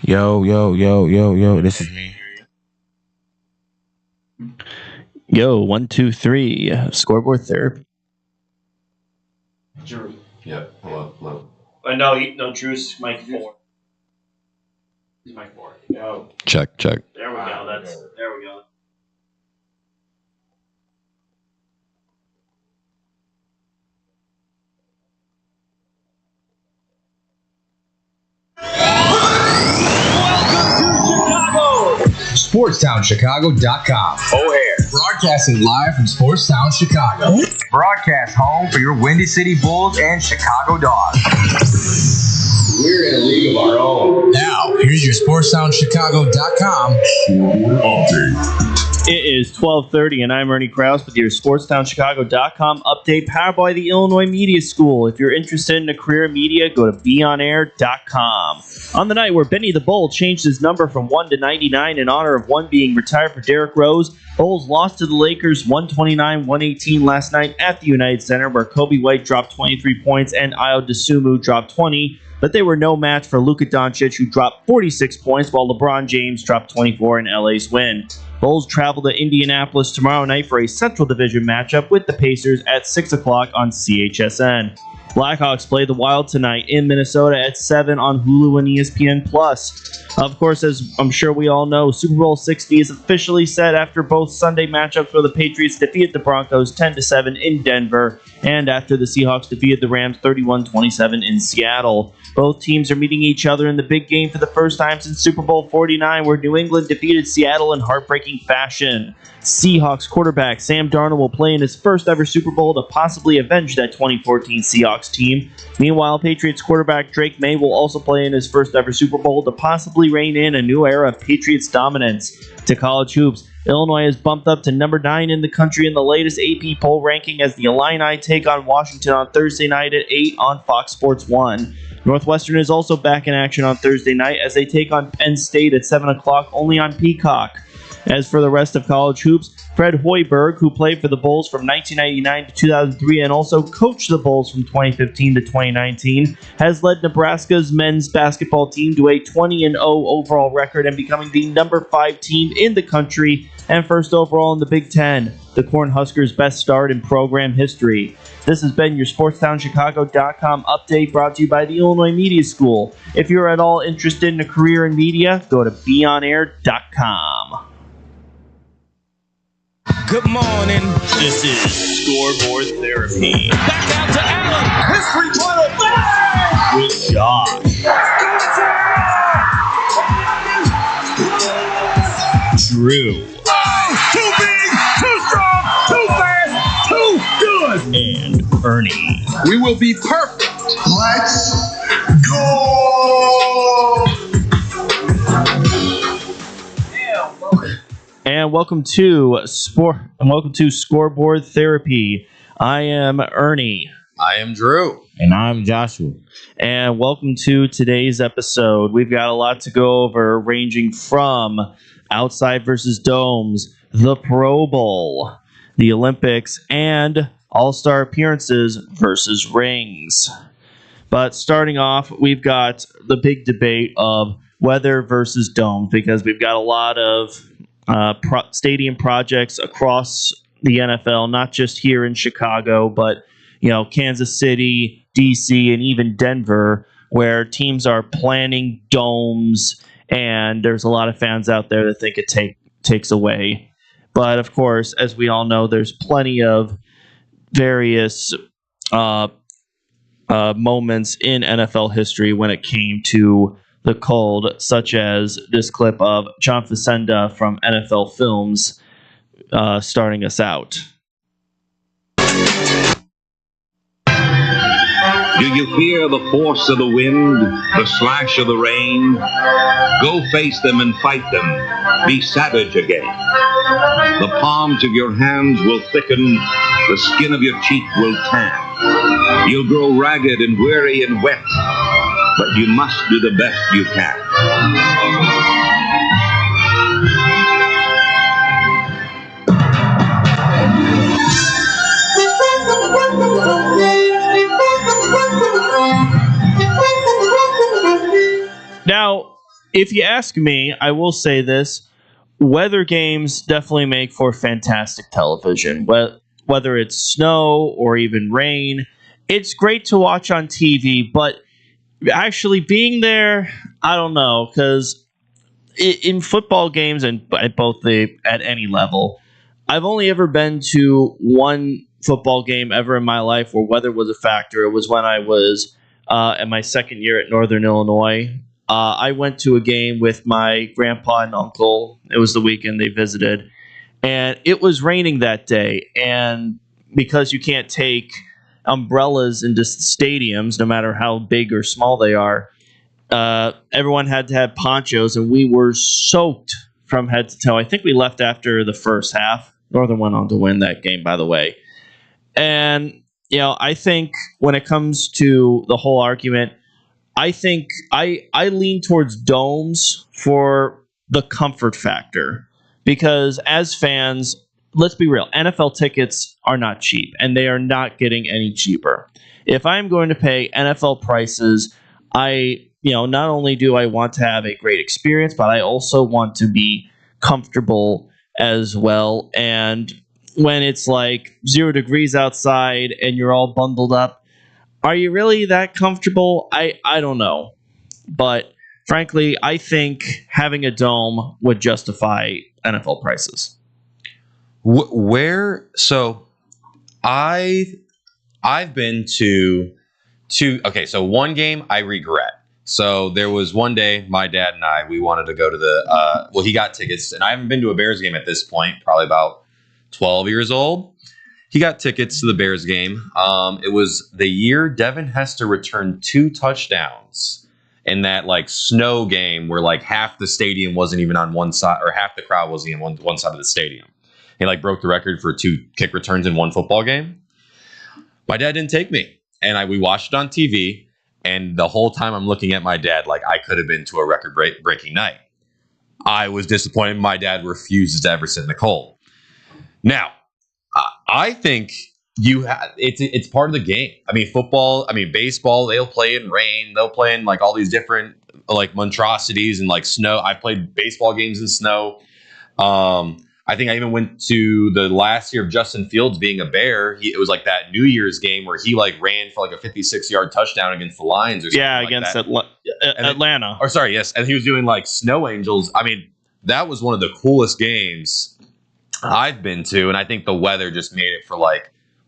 Yo, yo, yo, yo, yo. This is me. Yo, 1, 2, 3. Scoreboard Therapy. Drew. Yep. Hello. No, Drew's mic 4. He's mic 4. Yo. Check. There we go. There we go. SportstownChicago.com. O'Hare. Broadcasting live from Sportstown, Chicago. Broadcast home for your Windy City Bulls and Chicago Dogs. We're in a league of our own. Now, here's your SportstownChicago.com update. It is 12:30, and I'm Ernie Krause with your SportstownChicago.com update powered by the Illinois Media School. If you're interested in a career in media, go to beonair.com. On the night where Benny the Bull changed his number from 1 to 99 in honor of 1 being retired for Derrick Rose, Bulls lost to the Lakers 129-118 last night at the United Center, where Kobe White dropped 23 points and Ayo Dosunmu dropped 20, but they were no match for Luka Doncic, who dropped 46 points, while LeBron James dropped 24 in LA's win. Bulls travel to Indianapolis tomorrow night for a Central Division matchup with the Pacers at 6 o'clock on CHSN. Blackhawks play the Wild tonight in Minnesota at 7 on Hulu and ESPN+. Of course, as I'm sure we all know, Super Bowl 60 is officially set after both Sunday matchups where the Patriots defeated the Broncos 10-7 in Denver and after the Seahawks defeated the Rams 31-27 in Seattle. Both teams are meeting each other in the big game for the first time since Super Bowl 49, where New England defeated Seattle in heartbreaking fashion. Seahawks quarterback Sam Darnold will play in his first ever Super Bowl to possibly avenge that 2014 Seahawks team. Meanwhile, Patriots quarterback Drake May will also play in his first ever Super Bowl to possibly rein in a new era of Patriots dominance. To college hoops, Illinois is bumped up to number 9 in the country in the latest AP poll ranking as the Illini take on Washington on Thursday night at 8 on Fox Sports 1. Northwestern is also back in action on Thursday night as they take on Penn State at 7 o'clock only on Peacock. As for the rest of college hoops, Fred Hoiberg, who played for the Bulls from 1999 to 2003 and also coached the Bulls from 2015 to 2019, has led Nebraska's men's basketball team to a 20-0 overall record and becoming the number 5 team in the country and first overall in the Big Ten, the Cornhuskers' best start in program history. This has been your SportstownChicago.com update brought to you by the Illinois Media School. If you're at all interested in a career in media, go to beonair.com. Good morning. This is Scoreboard Therapy Back out to Allen. His three-pointer. Bang! with Josh, Drew, Too big, too strong, too fast, too good. and Ernie. We will be perfect. Let's go! And welcome to Scoreboard Therapy. I am Ernie. I am Drew. And I'm Joshua. And welcome to today's episode. We've got a lot to go over, ranging from outside versus domes, the Pro Bowl, the Olympics, and All-Star appearances versus rings. But starting off, we've got the big debate of weather versus domes, because we've got a lot of stadium projects across the NFL, not just here in Chicago, but Kansas City, DC, and even Denver, where teams are planning domes, and there's a lot of fans out there that think it takes away. But of course, as we all know, there's plenty of various moments in NFL history when it came to the cold, such as this clip of John Facenda from NFL Films starting us out. Do you fear the force of the wind, the slash of the rain? Go face them and fight them. Be savage again. The palms of your hands will thicken, the skin of your cheek will tan. You'll grow ragged and weary and wet, but you must do the best you can. Now, if you ask me, I will say this: weather games definitely make for fantastic television. Whether it's snow or even rain, it's great to watch on TV. But actually being there, I don't know, because in football games and at any level, I've only ever been to one football game ever in my life where weather was a factor. It was when I was in my second year at Northern Illinois. I went to a game with my grandpa and uncle. It was the weekend they visited, and it was raining that day. And because you can't take umbrellas into stadiums, no matter how big or small they are, everyone had to have ponchos, and we were soaked from head to toe. I think we left after the first half. Northern went on to win that game, by the way. And, I think when it comes to the whole argument, I think I lean towards domes for the comfort factor. Because as fans, let's be real, NFL tickets are not cheap, and they are not getting any cheaper. If I'm going to pay NFL prices, not only do I want to have a great experience, but I also want to be comfortable as well. And when it's like 0 degrees outside and you're all bundled up, are you really that comfortable? I don't know. But frankly, I think having a dome would justify NFL prices. So I've been to two. Okay, so one game I regret. So there was one day my dad and we wanted to go to he got tickets, and I haven't been to a Bears game at this point, probably about 12 years old. He got tickets to the Bears game. It was the year Devin Hester returned 2 touchdowns in that snow game where half the stadium wasn't even on one side, or half the crowd wasn't even on one side of the stadium. He broke the record for 2 kick returns in one football game. My dad didn't take me, and we watched it on TV. And the whole time I'm looking at my dad I could have been to a record-breaking night. I was disappointed my dad refuses to ever sit in the cold. Now, I think it's part of the game. Football, baseball, they'll play in rain. They'll play in all these different monstrosities and snow. I played baseball games in snow. I think I even went to the last year of Justin Fields being a Bear. It was that New Year's game where he ran for a 56-yard touchdown against the Lions or something. Yeah, against Atlanta. Yes. And he was doing snow angels. That was one of the coolest games I've been to. And I think the weather just made it for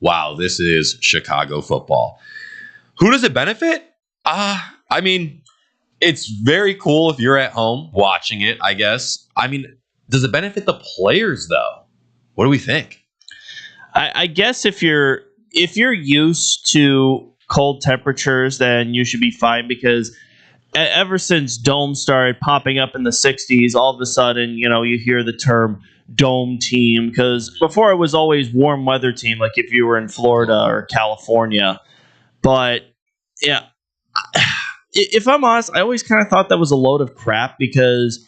wow, this is Chicago football. Who does it benefit? It's very cool if you're at home watching it, I guess. Does it benefit the players though? What do we think? I guess if you're used to cold temperatures, then you should be fine, because ever since domes started popping up in the 60s, all of a sudden, you hear the term dome team, because before it was always warm weather team, if you were in Florida or California. But yeah, if I'm honest, I always kind of thought that was a load of crap, because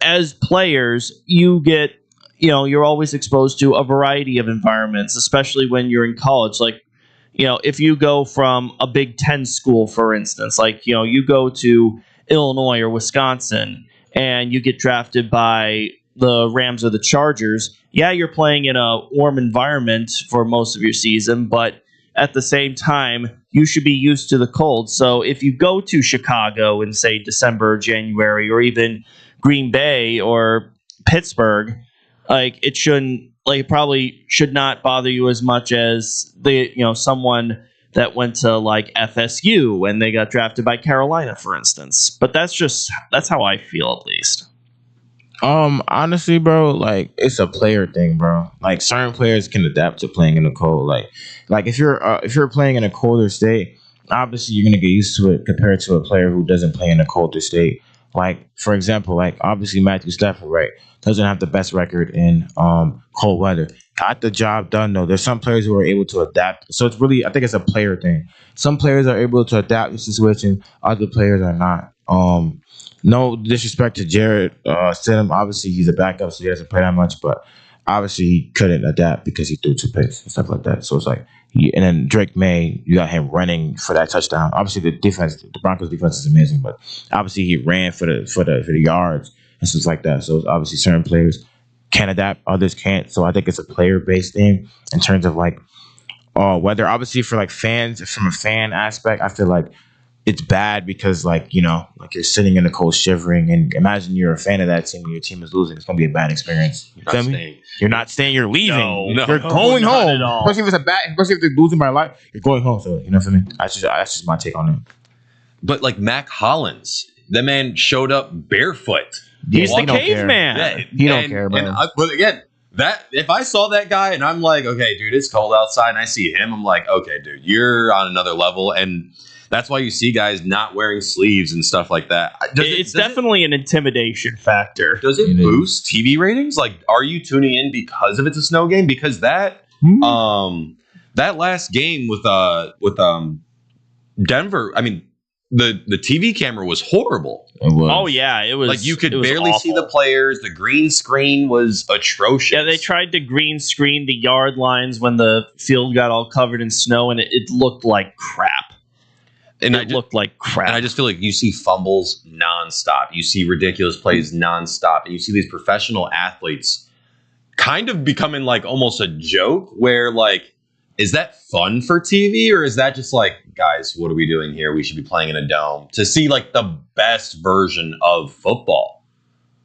as players, you get, you're always exposed to a variety of environments, especially when you're in college. If you go from a Big Ten school, for instance, you go to Illinois or Wisconsin and you get drafted by the Rams or the Chargers. Yeah, you're playing in a warm environment for most of your season, but at the same time, you should be used to the cold. So if you go to Chicago in, say, December or January, or even Green Bay or Pittsburgh, it probably should not bother you as much as someone that went to FSU and they got drafted by Carolina, for instance. But that's how I feel, at least. Honestly, bro, it's a player thing, bro. Certain players can adapt to playing in the cold. If you're playing in a colder state, obviously you're gonna get used to it compared to a player who doesn't play in a colder state. For example, obviously Matthew Stafford, right, doesn't have the best record in cold weather. Got the job done, though. There's some players who are able to adapt. So it's really, I think it's a player thing. Some players are able to adapt to the situation. Other players are not. No disrespect to Jared Stidham. Obviously, he's a backup, so he doesn't play that much. But obviously, he couldn't adapt because he threw 2 picks and stuff like that. So it's And then Drake May, you got him running for that touchdown. Obviously, the Broncos defense is amazing, but obviously he ran for the yards and stuff like that. So obviously, certain players can adapt, others can't. So I think it's a player based thing in terms of like whether obviously for like fans, from a fan aspect, I feel like it's bad because like like you're sitting in the cold shivering, and imagine you're a fan of that team and your team is losing. It's gonna be a bad experience. You're not staying. You're leaving. No, you're going not home. at all. Especially if they're losing by a lot, you're going home. So you know what I mean. That's just my take on it. But like Mac Hollins, that man showed up barefoot. He's the He don't care. caveman. He don't care, bro. But again, that if I saw that guy and I'm like, okay, dude, it's cold outside, and I see him, I'm like, okay, dude, you're on another level, and that's why you see guys not wearing sleeves and stuff like that. It's definitely an intimidation factor. Does it boost TV ratings? Like, are you tuning in because of it's a snow game? Because that that last game with Denver, I mean, the TV camera was horrible. It was. Oh yeah, it was like you could it was barely see awful. the players. The green screen was atrocious. Yeah, they tried to green screen the yard lines when the field got all covered in snow, and it looked like crap. And it looked like crap. And I just feel like you see fumbles nonstop. You see ridiculous plays nonstop. And you see these professional athletes kind of becoming like almost a joke where like, is that fun for TV? Or is that just like, guys, what are we doing here? We should be playing in a dome to see like the best version of football.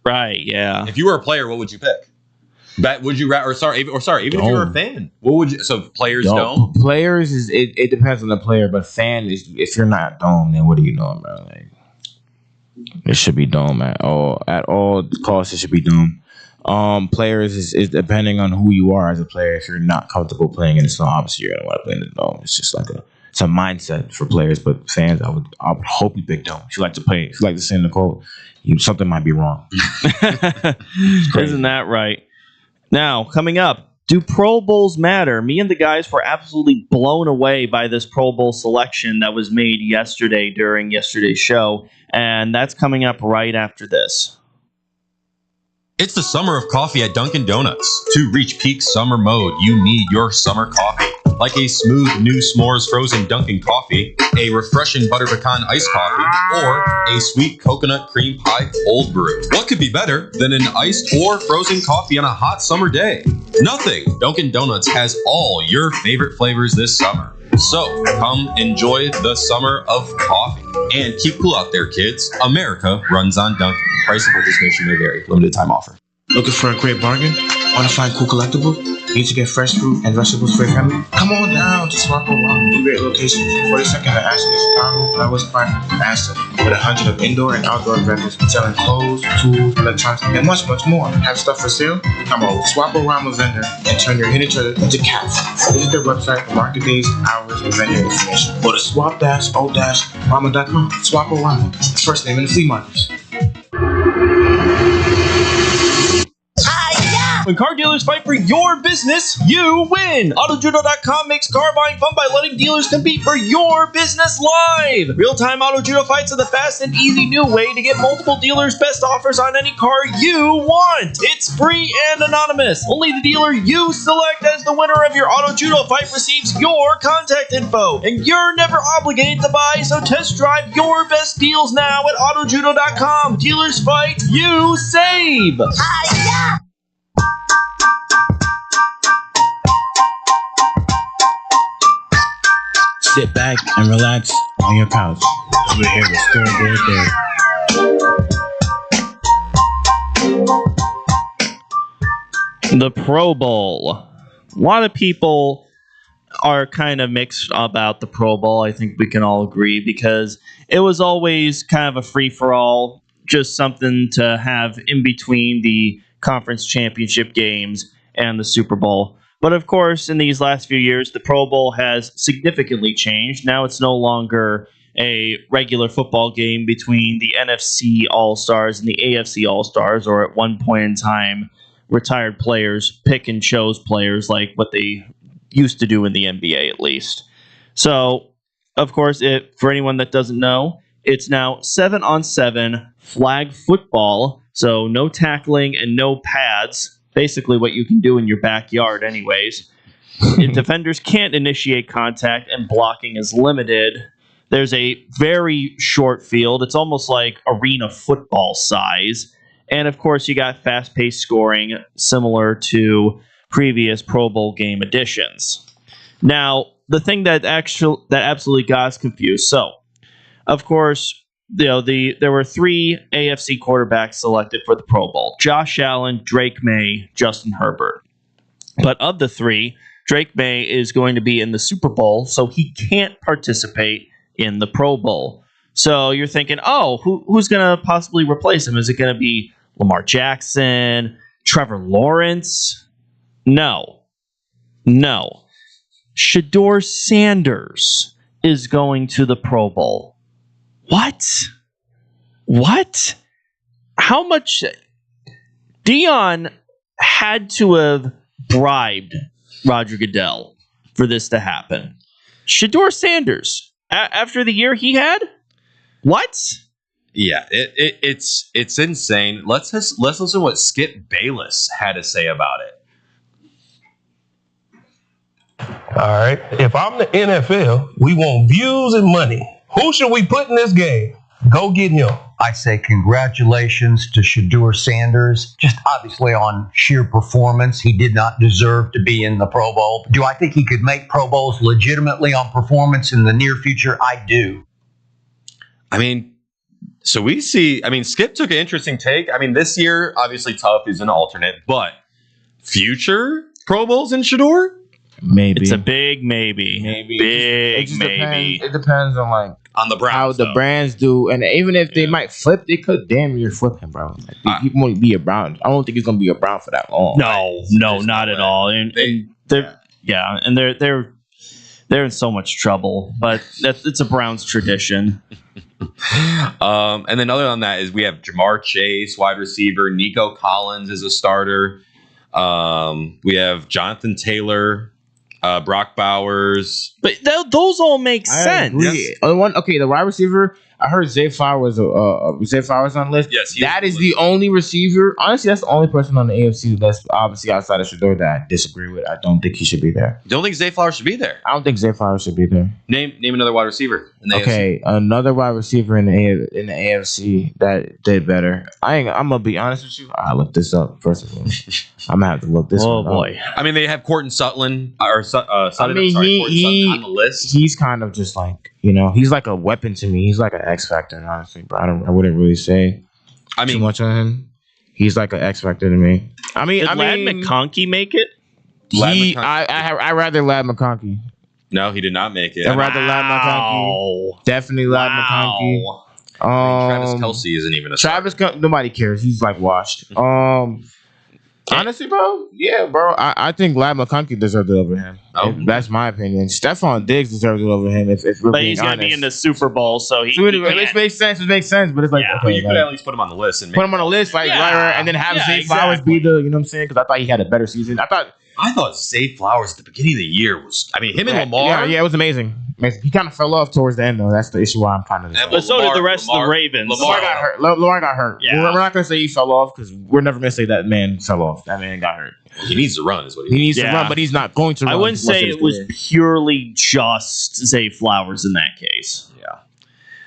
Right, yeah. If you were a player, what would you pick? Would you even if you were a fan, what would you? So players don't. Players is it depends on the player, but fan is if you're not dome, then what are you doing, bro? Like it should be dome at all costs. It should be dome. Players is depending on who you are as a player. If you're not comfortable playing in the snow, obviously you're gonna want to play in the dome. It's just like it's a mindset for players, but fans, I would hope you pick dome. If you like to play, if you like to sit in the cold, something might be wrong. Isn't that right? Now, coming up, do Pro Bowls matter? Me and the guys were absolutely blown away by this Pro Bowl selection that was made yesterday during yesterday's show, and that's coming up right after this. It's the summer of coffee at Dunkin' Donuts. To reach peak summer mode, you need your summer coffee. Like a smooth new s'mores frozen Dunkin' coffee, a refreshing butter pecan iced coffee, or a sweet coconut cream pie cold brew. What could be better than an iced or frozen coffee on a hot summer day? Nothing. Dunkin' Donuts has all your favorite flavors this summer. So come enjoy the summer of coffee. And keep cool out there, kids. America runs on Dunkin'. Price and participation may vary. Limited time offer. Looking for a great bargain? Want to find cool collectibles? Need to get fresh fruit and vegetables for your family? Come on down to Swap Around. Great locations. 42nd and Ashton in Chicago, Flowers Park, Ashton. With 100 of indoor and outdoor vendors selling clothes, tools, electronics, and much, much more. Have stuff for sale? Come on, Swap Around a vendor and turn your hidden treasure into cash. Visit their website for market days, hours, and vendor information. Go to swap-o-rama.com. Swap Around. First name in the flea markets. When car dealers fight for your business, you win! AutoJudo.com makes car buying fun by letting dealers compete for your business live! Real-time AutoJudo fights are the fast and easy new way to get multiple dealers' best offers on any car you want! It's free and anonymous! Only the dealer you select as the winner of your AutoJudo fight receives your contact info! And you're never obligated to buy, so test drive your best deals now at AutoJudo.com! Dealers fight, you save! Sit back and relax on your couch. We're here with ScoreBoard Therapy. The Pro Bowl. A lot of people are kind of mixed about the Pro Bowl. I think we can all agree because it was always kind of a free-for-all, just something to have in between the conference championship games and the Super Bowl. But of course, in these last few years, the Pro Bowl has significantly changed. Now it's no longer a regular football game between the NFC All-Stars and the AFC All-Stars, or at one point in time, retired players pick and chose players like what they used to do in the NBA, at least. So, of course, for anyone that doesn't know, it's now 7-on-7 flag football, so no tackling and no pads. Basically what you can do in your backyard anyways. If defenders can't initiate contact and blocking is limited, there's a very short field. It's almost like arena football size. And of course, you got fast-paced scoring similar to previous Pro Bowl game editions. Now, the thing that absolutely got us confused. So, of course, there were 3 AFC quarterbacks selected for the Pro Bowl: Josh Allen, Drake May, Justin Herbert. But of the 3, Drake May is going to be in the Super Bowl, so he can't participate in the Pro Bowl. So you're thinking, oh, who's going to possibly replace him? Is it going to be Lamar Jackson, Trevor Lawrence? No. Shedeur Sanders is going to the Pro Bowl. What? How much? Dion had to have bribed Roger Goodell for this to happen. Shedeur Sanders, after the year he had? What? Yeah, it's insane. Let's listen to what Skip Bayless had to say about it. All right. If I'm the NFL, we want views and money. Who should we put in this game? Go get him. I say congratulations to Shedeur Sanders, just obviously on sheer performance. He did not deserve to be in the Pro Bowl. Do I think he could make Pro Bowls legitimately on performance in the near future? I do. I mean, so we see, Skip took an interesting take. This year, obviously tough. He's an alternate, but future Pro Bowls in Shedeur? Maybe. It's a big maybe. Big maybe. It depends on the Browns, how the Brands do, and even if they might flip, they could damn near flip him, bro. He won't be a Brown. I don't think he's gonna be a Brown for that long. No, not at all. And they're in so much trouble. But it's a Browns tradition. And then other than that is we have Jamar Chase, wide receiver. Nico Collins is a starter. We have Jonathan Taylor. Brock Bowers. But those all make sense. Yes. The wide receiver, I heard Zay Flowers on the list. Yes, that is the only receiver. Honestly, that's the only person on the AFC that's obviously outside of Shedeur that I disagree with. I don't think he should be there. Don't think Zay Flowers should be there. I don't think Zay Flowers should be there. Name another wide receiver in the AFC. Another wide receiver in the AFC that did better. I'm gonna be honest with you. I looked this up first of all. I'm gonna have to look this one up. Oh boy. They have Courtland Sutton Sutton on the list. He's kind of just like, he's like a weapon to me. He's like an X factor, honestly, but I wouldn't really say too much on him. He's like an X factor to me. Did Ladd McConkey make it? I rather Ladd McConkey. No, he did not make it. I rather Ladd McConkey. Definitely Ladd McConkey. Travis Kelce isn't even a Travis. Nobody cares. He's like washed. Honestly, bro, I think Ladd McConkey deserved it over him. That's my opinion. Stephon Diggs deserved it over him. If we're but being he's going to be in the Super Bowl, so he it makes sense. It makes sense, but it's like you could at least put him on the list and put him on the list, right, and then have Zay Flowers be the, you know what I'm saying? Because I thought he had a better season. I thought Zay Flowers at the beginning of the year was. Him and Lamar. Yeah, it was amazing. He kind of fell off towards the end, though. That's the issue why I'm kind of. But so did the rest of the Ravens. Lamar got hurt. Lamar got hurt. Yeah. We're not going to say he fell off because we're never going to say that man fell off. That man got hurt. He needs to run, is what he needs to run, but he's not going to run. I wouldn't say it was purely just Zay Flowers in that case. Yeah.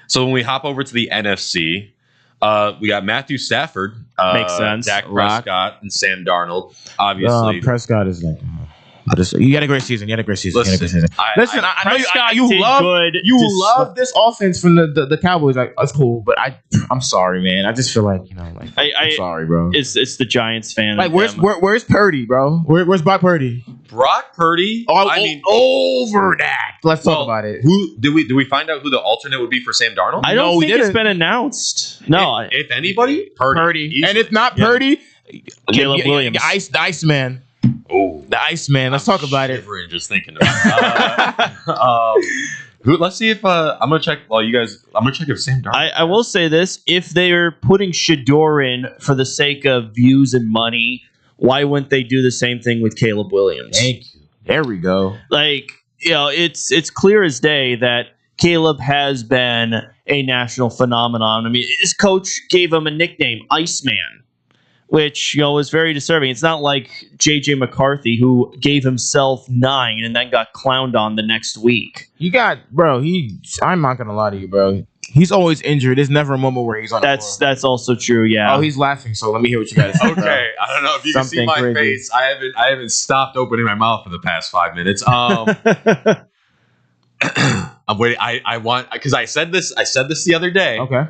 So when we hop over to the NFC, we got Matthew Stafford, makes sense. Dak Prescott, and Sam Darnold. Obviously, Prescott is like. You had a great season. Listen, I know you love this offense from the Cowboys. Like, that's cool, but I'm sorry, man. I just feel like I'm sorry, bro. It's the Giants fan. Like, where's Purdy, bro? Where's Brock Purdy? Brock Purdy. Over that. Let's talk about it. Who do we find out who the alternate would be for Sam Darnold? I don't think it's been announced. No, if anybody, Purdy. And if not Purdy, Caleb Williams, the Iceman. Oh, the Iceman. Let's talk about it. Just thinking about it. Let's see if I'm gonna check. I'm gonna check if Sam Darnold. I will say this: if they're putting Shedeur in for the sake of views and money, why wouldn't they do the same thing with Caleb Williams? Thank you. There we go. Like, it's clear as day that Caleb has been a national phenomenon. His coach gave him a nickname, Iceman. which is very disturbing. It's not like J.J. McCarthy, who gave himself 9 and then got clowned on the next week. I'm not gonna lie to you, bro. He's always injured. There's never a moment where he's on. That's also true. Yeah. Oh, he's laughing. So let me hear what you got to say. Okay, I don't know if you can see my face. I haven't stopped opening my mouth for the past 5 minutes. I'm waiting. I want, because I said this the other day. Okay.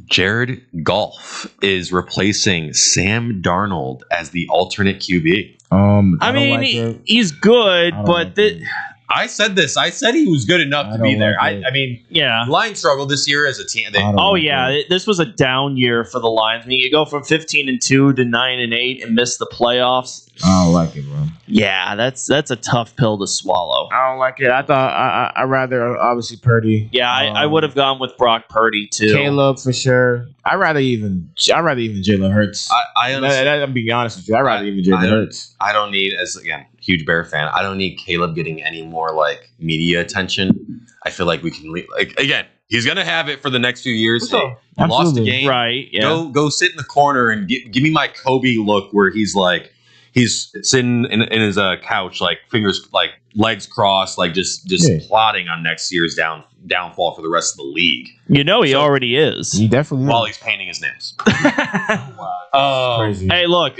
Jared Goff is replacing Sam Darnold as the alternate QB. I mean, he's good, but I said this. I said he was good enough to be there. I mean, yeah. Lions struggled this year as a team. This was a down year for the Lions. I mean, you go from 15-2 to 9-8 and miss the playoffs. I don't like it, bro. Yeah, that's a tough pill to swallow. I don't like it. I thought I'd rather obviously Purdy. Yeah, I would have gone with Brock Purdy too. Caleb for sure. I'd rather even Jalen Hurts. I'm being honest with you. I'd rather even Jalen Hurts. I don't need, as again, huge Bear fan. I don't need Caleb getting any more like media attention. I feel like we can leave. Like again, he's gonna have it for the next few years. Hey, lost a game, right? Yeah. Go sit in the corner and give me my Kobe look where he's like. He's sitting in his couch, like fingers, like legs crossed, like just plotting on next year's downfall for the rest of the league. He already is. He definitely while he's painting his nails. Crazy. Hey, look.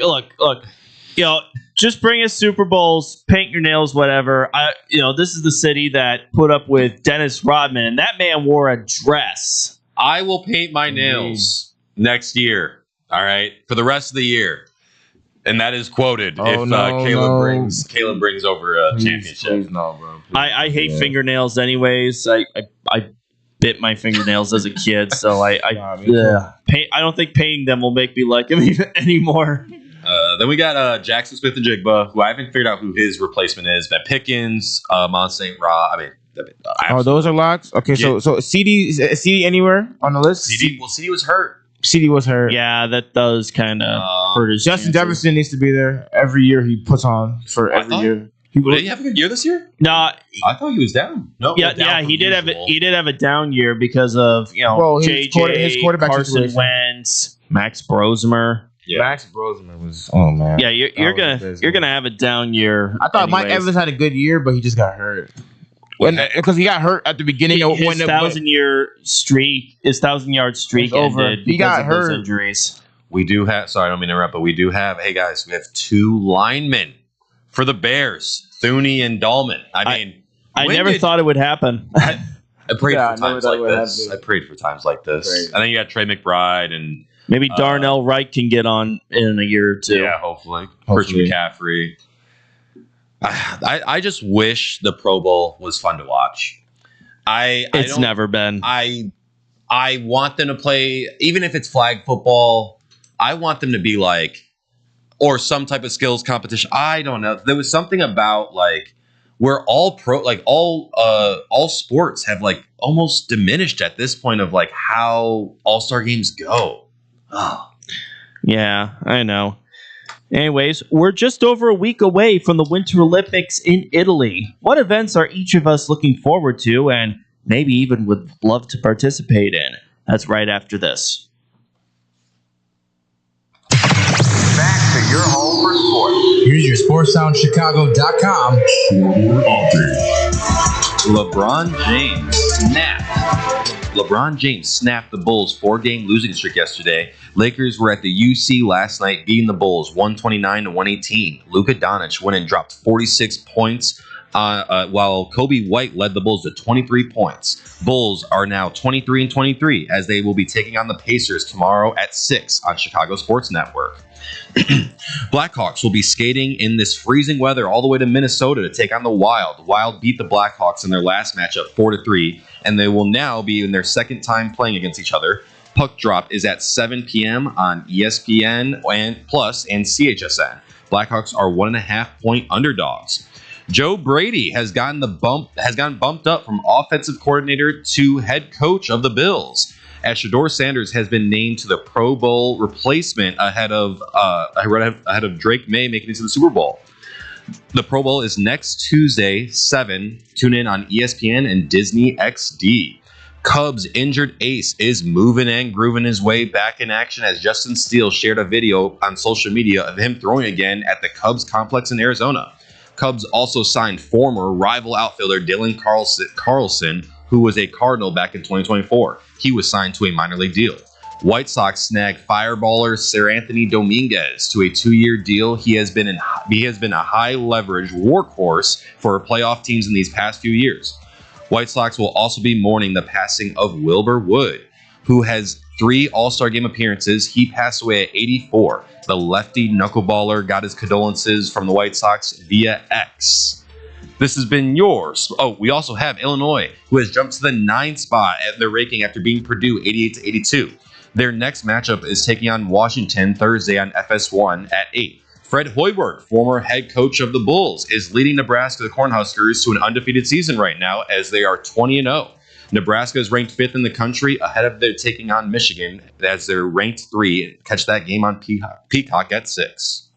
Just bring us Super Bowls, paint your nails, whatever. This is the city that put up with Dennis Rodman, and that man wore a dress. I will paint my nails next year. All right, for the rest of the year. And that is quoted if Caleb brings over a championship. Please no, bro. I hate fingernails anyways. I bit my fingernails as a kid, so I don't think painting them will make me like him even anymore. Then we got Jackson Smith and Jigba, who I haven't figured out who his replacement is. Ben Pickens, Mont St. Ra. I mean, those are locks. Okay, so CD anywhere on the list? CD was hurt. CD was hurt. Yeah, that does kind of hurt his Justin chances. Jefferson needs to be there every year. He puts on for every year. Did he have a good year this year? No, I thought he was down. No, he did have a down year because of JJ, his quarterback Carson situation. Wentz, Max Brosmer. Yeah. Max Brosmer was man. Yeah, you're gonna have a down year. I thought Mike Evans had a good year, but he just got hurt. Because he got hurt at the beginning of his 1,000-yard streak over. He got hurt. Those injuries. We do have. Sorry, I don't mean to interrupt, but we do have. Hey guys, we have 2 linemen for the Bears, Thuney and Dahlman. I never thought it would happen. I prayed for times like this. I prayed for times like this. Great. And then you got Trey McBride and maybe Darnell Wright can get on in a year or two. Yeah, hopefully. Christian McCaffrey. I just wish the Pro Bowl was fun to watch. It's never been. I want them to play, even if it's flag football. I want them to be like, or some type of skills competition. I don't know. There was something about like where all sports have like almost diminished at this point of like how all-star games go. Oh. Yeah, I know. Anyways, we're just over a week away from the Winter Olympics in Italy. What events are each of us looking forward to and maybe even would love to participate in? That's right after this. Back to your home for sports. Here's your SportsSoundChicago.com update. LeBron James snapped the Bulls' 4-game losing streak yesterday. Lakers were at the UC last night, beating the Bulls 129-118. Luka Doncic went and dropped 46 points, while Kobe White led the Bulls to 23 points. Bulls are now 23-23 as they will be taking on the Pacers tomorrow at 6 on Chicago Sports Network. Blackhawks will be skating in this freezing weather all the way to Minnesota to take on the Wild. The Wild beat the Blackhawks in their last matchup 4-3, and they will now be in their second time playing against each other. Puck drop is at 7 p.m. on ESPN and CHSN. Blackhawks are 1.5-point underdogs. Joe Brady has gotten bumped up from offensive coordinator to head coach of the Bills, as Shedeur Sanders has been named to the Pro Bowl replacement ahead of Drake May making it to the Super Bowl. The Pro Bowl is next Tuesday, 7. Tune in on ESPN and Disney XD. Cubs injured ace is moving and grooving his way back in action as Justin Steele shared a video on social media of him throwing again at the Cubs complex in Arizona. Cubs also signed former rival outfielder Dylan Carlson, who was a Cardinal back in 2024. He was signed to a minor league deal. White Sox snagged fireballer Sir Anthony Dominguez to a 2-year deal. He has been a high leverage workhorse for playoff teams in these past few years. White Sox will also be mourning the passing of Wilbur Wood, who has 3 All-Star Game appearances. He passed away at 84. The lefty knuckleballer got his condolences from the White Sox via X. This has been yours. Oh, we also have Illinois, who has jumped to the 9th spot at their ranking after beating Purdue 88-82. Their next matchup is taking on Washington Thursday on FS1 at 8. Fred Hoiberg, former head coach of the Bulls, is leading Nebraska Cornhuskers to an undefeated season right now as they are 20-0. Nebraska is ranked 5th in the country ahead of their taking on Michigan as they're ranked 3. Catch that game on Peacock at 6.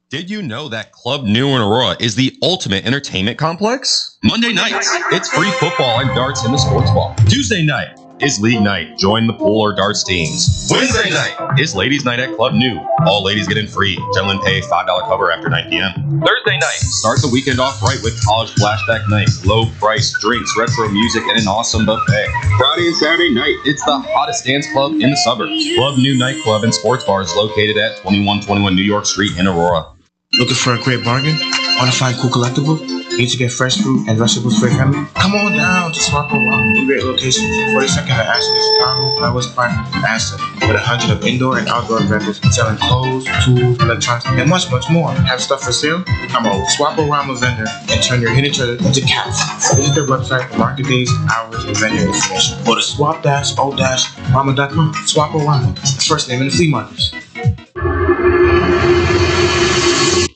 Did you know that Club New in Aurora is the ultimate entertainment complex? Monday nights, it's free football and darts in the sports bar. Tuesday night is league night. Join the pool or darts teams. Wednesday night is ladies' night at Club New. All ladies get in free. Gentlemen pay $5 cover after 9 p.m. Thursday night, start the weekend off right with college flashback night. Low price drinks, retro music, and an awesome buffet. Friday and Saturday night, it's the hottest dance club in the suburbs. Club New nightclub and sports bar is located at 2121 New York Street in Aurora. Looking for a great bargain? Want to find cool collectibles? Need to get fresh fruit and vegetables for your family? Come on down to Swap Around. Great locations. 42nd and Ashton in Chicago, Flowers Park, Aston. With 100 of indoor and outdoor vendors selling clothes, tools, electronics, and much, much more. Have stuff for sale? Become a Swap Around vendor and turn your hidden treasure into cash. Visit their website for market days, hours, and vendor information. Go to swap-o-rama.com. Swap Around. First name in the flea markets.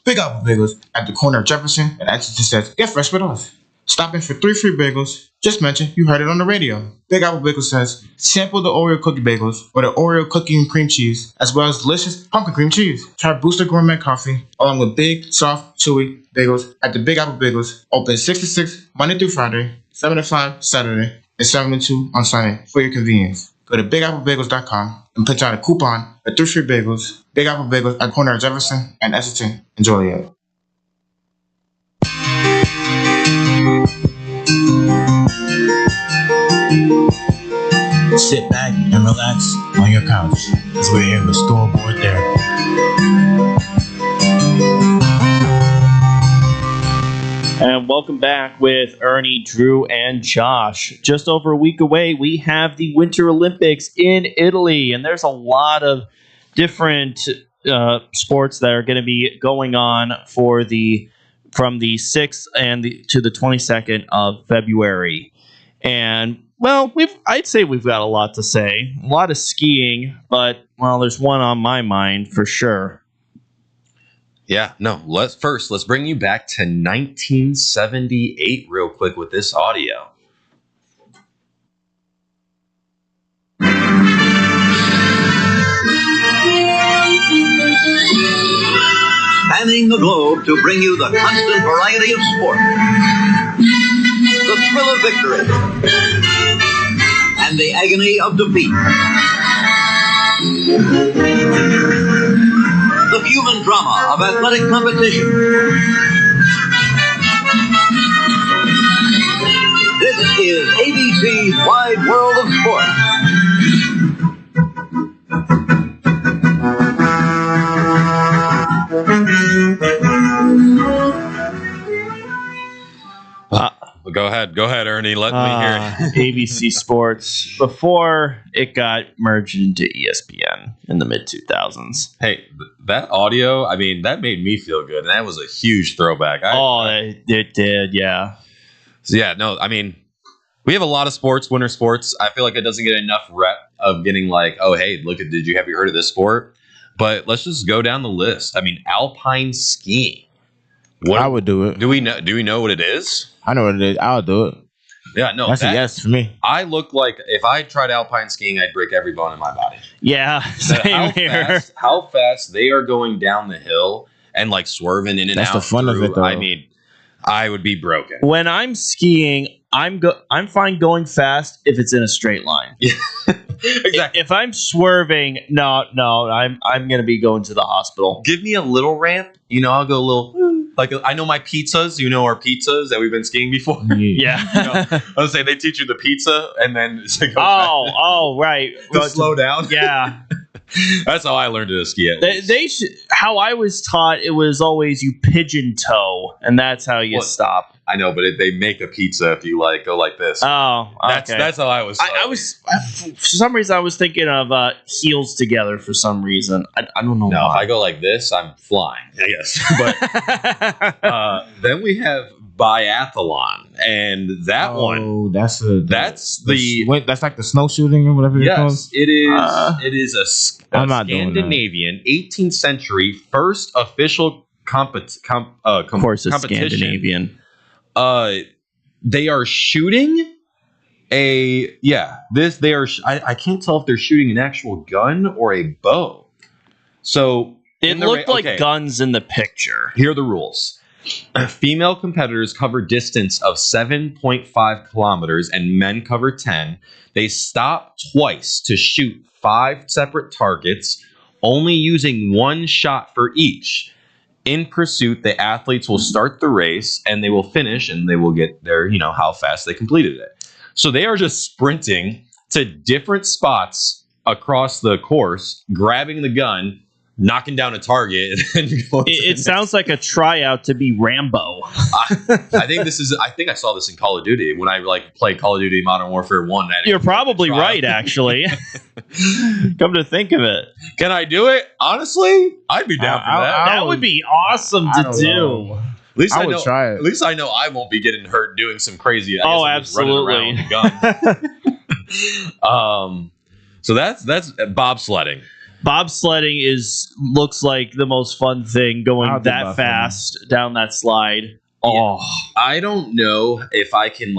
Big Apple Bagels at the corner of Jefferson and Exeter says, get fresh with us. Stop in for 3 free bagels. Just mention you heard it on the radio. Big Apple Bagels says, sample the Oreo cookie bagels or the Oreo cookie and cream cheese, as well as delicious pumpkin cream cheese. Try Booster Gourmet Coffee, along with big, soft, chewy bagels at the Big Apple Bagels. Open 6 to 6, Monday through Friday, 7 to 5, Saturday, and 7 to 2 on Sunday for your convenience. Go to BigAppleBagels.com and put down a coupon for 3 free bagels. Big Apple Bagels at corner of Jefferson and Exeter in Joliet. Sit back and relax on your couch as we're here with ScoreBoard Therapy. And welcome back with Ernie, Drew, and Josh. Just over a week away, we have the Winter Olympics in Italy, and there's a lot of different sports that are going to be going on from the 6th to the 22nd of February. And well, I'd say we've got a lot to say. A lot of skiing, but well, there's one on my mind for sure. Yeah, no, let's bring you back to 1978 real quick with this audio. Spanning the globe to bring you the constant variety of sport, the thrill of victory, and the agony of defeat. The human drama of athletic competition. This is ABC's Wide World of Sport. Go ahead, Ernie. Let me hear it. ABC Sports before it got merged into ESPN in the mid 2000s. Hey, that audio, I mean, that made me feel good, and that was a huge throwback. It did, yeah. So yeah, no, I mean, we have a lot of sports, winter sports. I feel like it doesn't get enough rep of getting like, oh, hey, have you heard of this sport? But let's just go down the list. I mean, alpine skiing. I would do it. Do we know what it is? I know what it is. I'll do it. Yeah, no, that's a yes for me. I look like if I tried alpine skiing, I'd break every bone in my body. Yeah, same here. How fast they are going down the hill and like swerving in and out. That's the fun of it, though. I mean, I would be broken. When I'm skiing, I'm fine going fast if it's in a straight line. Yeah. Exactly. If I'm swerving, no, I'm gonna be going to the hospital. Give me a little ramp. I'll go a little. Like I know my pizzas. Our pizzas that we've been skiing before. Yeah. I was saying they teach you the pizza and then it's like right. to slow down. Yeah. That's how I learned to ski. They should. How I was taught, it was always you pigeon toe, and that's how you stop. I know, but they make a pizza if you go like this. Oh, okay. That's how I was. For some reason, I was thinking of heels together. For some reason, I don't know. No, why. if I go like this, I'm flying. I guess. But then we have biathlon, and that one. That's that's like the snow shooting or whatever. Yes, it is. It is a Scandinavian 18th century first official competition. Of course, it's Scandinavian. They are shooting I can't tell if they're shooting an actual gun or a bow. So it looked like guns in the picture. Here are the rules. Female competitors cover distance of 7.5 kilometers and men cover 10. They stop twice to shoot 5 separate targets, only using 1 shot for each. In pursuit, the athletes will start the race and they will finish and they will get their, how fast they completed it. So they are just sprinting to different spots across the course, grabbing the gun, knocking down a target. And it sounds like a tryout to be Rambo. I think I saw this in Call of Duty when I played Call of Duty Modern Warfare 1. You're probably right, actually. Come to think of it. Can I do it? Honestly, I'd be down for that. That would be awesome to do. At least I would try it. At least I know I won't be getting hurt doing some crazy. Absolutely. Running around with a gun. So that's bobsledding. Bobsledding looks like the most fun thing, going that fast down that slide. Oh, I don't know if I can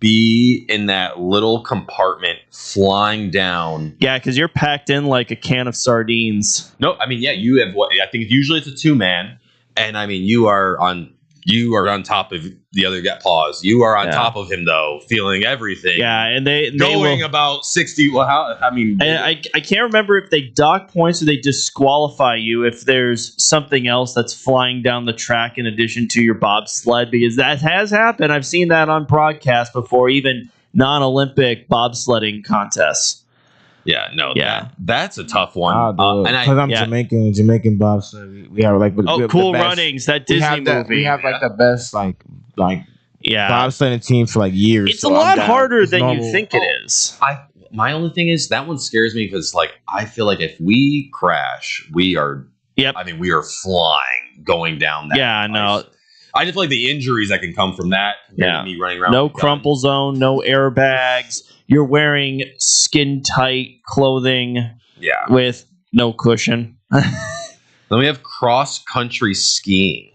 be in that little compartment flying down. Yeah, because you're packed in like a can of sardines. No, I mean, you have what? I think usually it's a 2-man, and I mean you are on top of the other guy's paws. You are on top of him though, feeling everything. Yeah, and they going about 60. Well, I can't remember if they dock points or they disqualify you if there's something else that's flying down the track in addition to your bobsled, because that has happened. I've seen that on broadcast before, even non-Olympic bobsledding contests. Yeah, no, that's a tough one. Because I'm Jamaican bobsled. We have Cool Runnings, that Disney movie. We have the best bobsledding team for years. It's a lot harder than you think it is. My only thing is that one scares me because I feel like if we crash, we are. Yep. I mean, we are flying going down that. Yeah, no. I just feel like the injuries that can come from that. Yeah. Me running around. No crumple zone, no airbags. You're wearing skin tight clothing. Yeah. With no cushion. Then we have cross country skiing.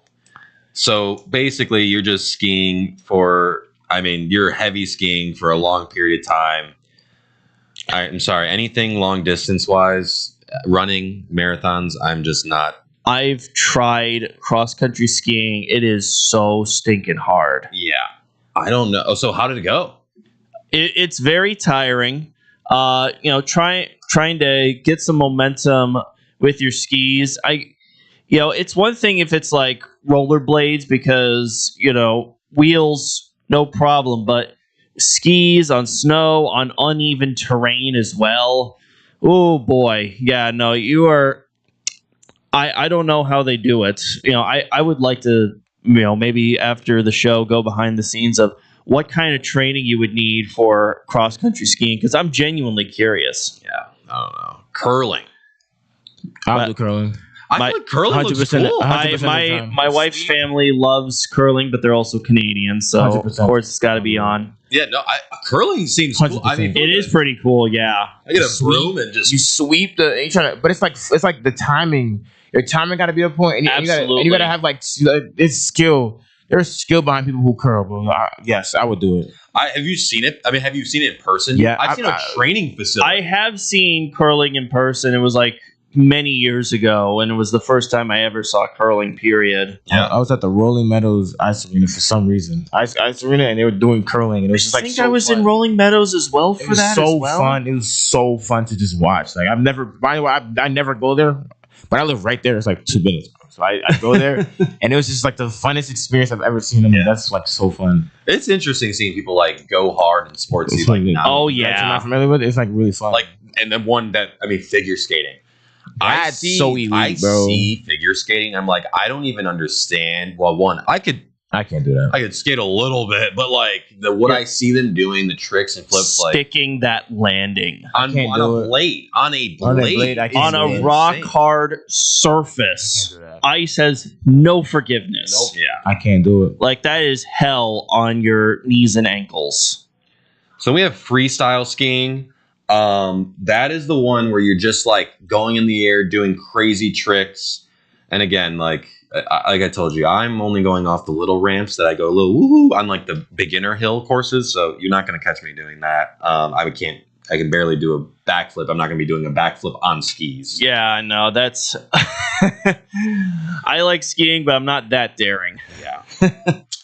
So basically, you're just skiing you're heavy skiing for a long period of time. I'm sorry, anything long distance wise, running, marathons, I'm just not. I've tried cross country skiing. It is so stinking hard. Yeah. I don't know. So how did it go? It's very tiring. Trying to get some momentum with your skis. It's one thing if it's like rollerblades because, wheels, no problem. But skis on snow, on uneven terrain as well. Oh, boy. Yeah, no, you are... I don't know how they do it. I would like to, maybe after the show go behind the scenes of what kind of training you would need for cross-country skiing, because I'm genuinely curious. Yeah, I don't know. Curling. I'll do curling. I feel like curling looks cool. My wife's family loves curling, but they're also Canadian, so 100%. Of course it's got to be on. Yeah, no, curling seems cool. I mean, it is pretty cool. Yeah, I get a broom and just you sweep but it's like the timing. Your timing got to be on point, and you got to have it's skill. There's skill behind people who curl, bro. Yes, I would do it. Have you seen it? I mean, have you seen it in person? Yeah, I've seen a training facility. I have seen curling in person. It was many years ago, and it was the first time I ever saw curling, period. Yeah. I was at the Rolling Meadows Ice Arena for some reason. Ice Arena, and they were doing curling, and it was just like I think so I was fun. in Rolling Meadows as well for It was that so as well. fun. It was so fun to just watch. Like I've never, by the way, I never go there, but I live right there. It's like 2 minutes. So I go there, and it was just like the funnest experience I've ever seen. I mean, that's like so fun. It's interesting seeing people like go hard in sports. It's Like, like- not, Oh You're yeah, not familiar with it? It's like really fun. like, and then one that figure skating. That's so elite, bro. see figure skating. I'm like, I don't even understand. Well, one, I can't do that. I could skate a little bit, but like what I see them doing, the tricks and flips, like sticking that landing on a blade, on a rock hard surface. Ice has no forgiveness. Nope. Yeah, I can't do it. Like that is hell on your knees and ankles. So we have freestyle skiing. That is the one where you're just like going in the air, doing crazy tricks. And again, like I told you, I'm only going off the little ramps that I go a little woohoo on like the beginner hill courses. So you're not going to catch me doing that. I can barely do a backflip. I'm not going to be doing a backflip on skis. Yeah, no, that's. I like skiing, but I'm not that daring. Yeah.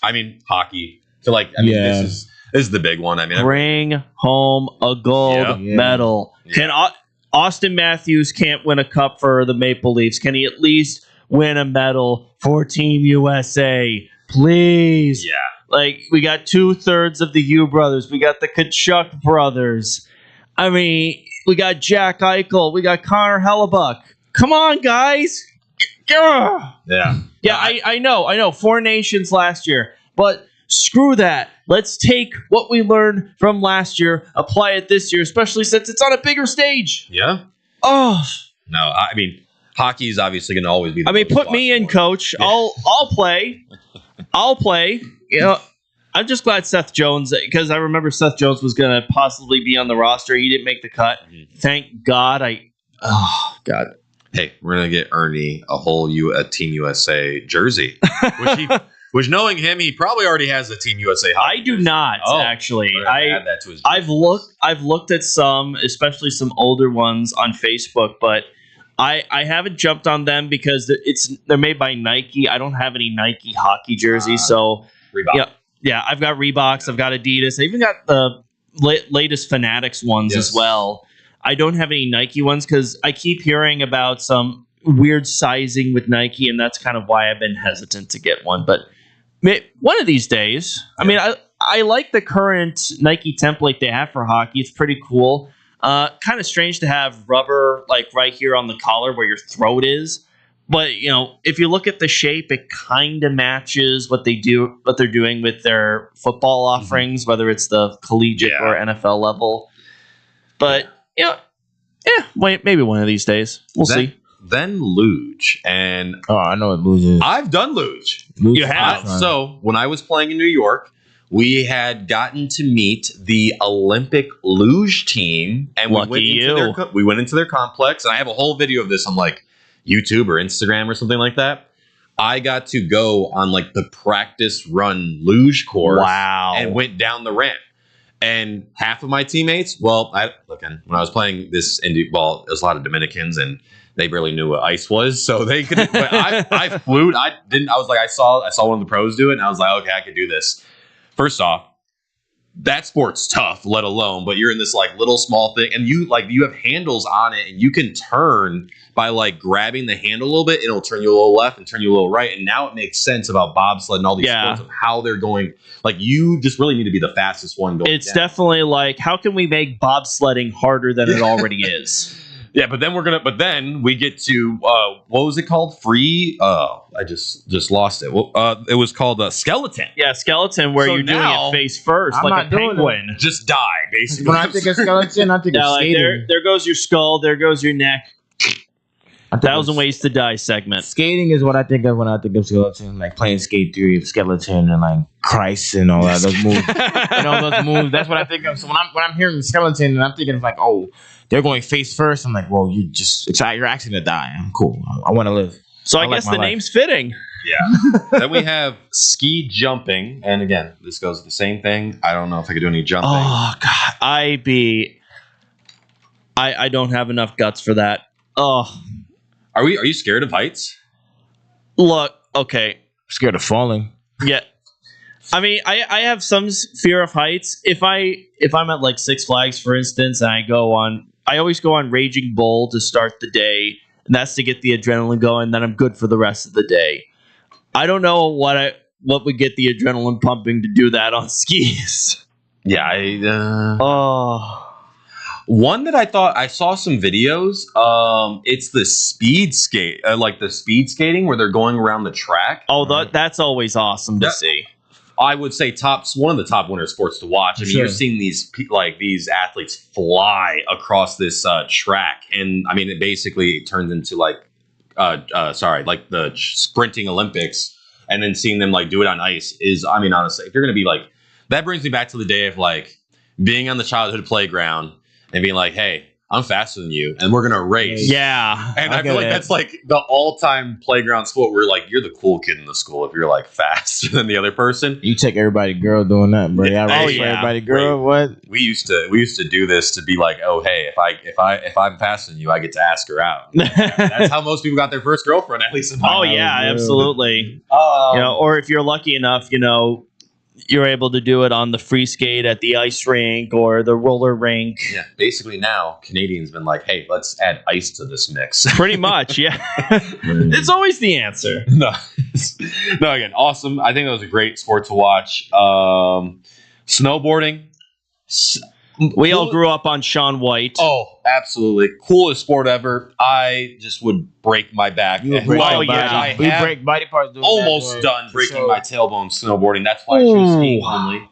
I mean, hockey. So like, I mean, this is the big one. I mean, bring home a gold medal. Yeah. Can Austin Matthews can't win a cup for the Maple Leafs? Can he at least win a medal for Team USA? Please. Yeah. Like, we got 2/3 of the Hugh brothers. We got the Kachuk brothers. I mean, we got Jack Eichel. We got Connor Hellebuck. Come on, guys. Yeah. Yeah, I know. 4 nations last year. But screw that. Let's take what we learned from last year, apply it this year, especially since it's on a bigger stage. Yeah. Oh. No, I mean, hockey is obviously going to always be the most put me in, coach. Yeah. I'll play. I'll play. You know, I'm just glad Seth Jones, because I remember Seth Jones was going to possibly be on the roster. He didn't make the cut. Thank God. Oh, God. Hey, we're going to get Ernie a whole Team USA jersey, which knowing him, he probably already has a Team USA hockey. I do not, actually. Add that to his I've looked at some, especially some older ones on Facebook, but I haven't jumped on them because they're made by Nike. I don't have any Nike hockey jerseys, so Reebok. Yeah, I've got Reeboks, I've got Adidas, I even got the latest Fanatics ones as well. I don't have any Nike ones because I keep hearing about some weird sizing with Nike, and that's kind of why I've been hesitant to get one. But one of these days, I mean, I like the current Nike template they have for hockey. It's pretty cool. Kind of strange to have rubber like right here on the collar where your throat is. But, you know, if you look at the shape, it kind of matches what they're doing with their football offerings, whether it's the collegiate or NFL level. But, you know, maybe one of these days. We'll see. Then luge. And I know what luge is. I've done luge. You have? So when I was playing in New York, we had gotten to meet the Olympic luge team. And we went into their complex. And I have a whole video of this on like YouTube or Instagram or something like that. I got to go on like the practice run luge course. Wow. And went down the ramp. And half of my teammates, when I was playing this it was a lot of Dominicans and they barely knew what ice was. So they could, but I flew. I saw one of the pros do it and I was like, okay, I could do this. First off, that sport's tough, let alone, but you're in this like little small thing and you have handles on it and you can turn by like grabbing the handle a little bit and it'll turn you a little left and turn you a little right. And now it makes sense about bobsled and all these sports of how they're going. Like you just really need to be the fastest one going. It's definitely like, how can we make bobsledding harder than it already is? Yeah, but then we get to what was it called? Free? I just lost it. Well, it was called skeleton. Yeah, skeleton, where you're doing it face first, I'm like a penguin. Just die, basically. When I think of skeleton, I think of skating. There goes your skull. There goes your neck. 1,000 Ways to Die segment. Skating is what I think of when I think of skeleton, like playing Skate Theory of Skeleton and like Christ and all that those moves. And all those moves. That's what I think of. So when I'm hearing skeleton and I'm thinking of like, oh, they're going face first. I'm like, well, you're asking to die. I'm cool. I want to live. So I guess the name's fitting. Yeah. Then we have ski jumping, and again, this goes the same thing. I don't know if I could do any jumping. Oh God, I don't have enough guts for that. Oh, Are you scared of heights? Look, okay. Scared of falling. Yeah. I mean, I have some fear of heights. If I'm at like Six Flags, for instance, and I always go on Raging Bull to start the day, and that's to get the adrenaline going. Then I'm good for the rest of the day. I don't know what would get the adrenaline pumping to do that on skis. Yeah, oh, one that I thought I saw some videos. It's the speed skate, like the speed skating where they're going around the track. Oh, that's always awesome to see. I would say one of the top winter sports to watch. I mean, you're seeing these athletes fly across this track, and I mean, it basically turns into like the sprinting Olympics, and then seeing them like do it on ice is, I mean, honestly, if you're gonna be like, that brings me back to the day of like being on the childhood playground and being like, hey, I'm faster than you, and we're gonna race. Yeah, and I feel like that's like the all-time playground sport where like you're the cool kid in the school if you're like faster than the other person. You take everybody girl doing that, bro. Everybody girl. What? We used to do this to be like, oh hey, if I'm faster than you, I get to ask her out. That's how most people got their first girlfriend, at least in my house. Absolutely. Or if you're lucky enough, you're able to do it on the free skate at the ice rink or the roller rink. Yeah, basically now Canadians been like, hey, let's add ice to this mix. Pretty much, yeah. It's always the answer. No, again, awesome. I think that was a great sport to watch. Snowboarding. We all grew up on Shaun White. Oh, absolutely. Coolest sport ever. I just would break my back. We break body parts. Almost done breaking my tailbone snowboarding. That's why I choose skiing only.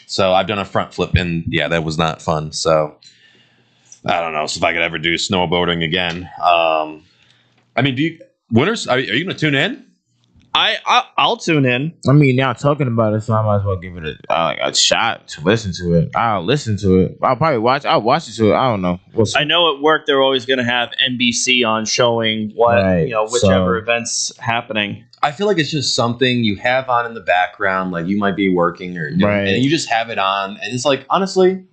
So I've done a front flip, and yeah, that was not fun. So I don't know if I could ever do snowboarding again. I mean, winners, are you going to tune in? I'll tune in. I mean, now talking about it, so I might as well give it a shot to listen to it. I'll listen to it. I'll probably watch. I'll watch it to it. I don't know. I know at work they're always going to have NBC on showing whichever event's happening. I feel like it's just something you have on in the background, like you might be working or doing, and you just have it on, and it's like, honestly,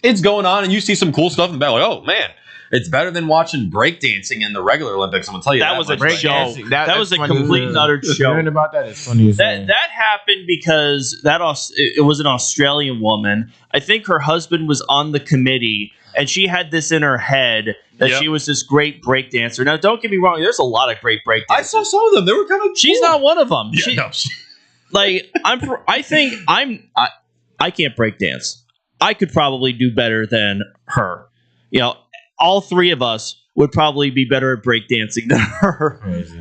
it's going on, and you see some cool stuff in the back, like, oh man. It's better than watching breakdancing in the regular Olympics. I'm gonna tell you that was a show. That was a complete and utter show. Hearing about that is funny. That happened because it was an Australian woman. I think her husband was on the committee, and she had this in her head that she was this great breakdancer. Now, don't get me wrong. There's a lot of great breakdancers. I saw some of them. They were kind of. She's not one of them. Yeah, I can't breakdance. I could probably do better than her. All three of us would probably be better at breakdancing than her. Crazy.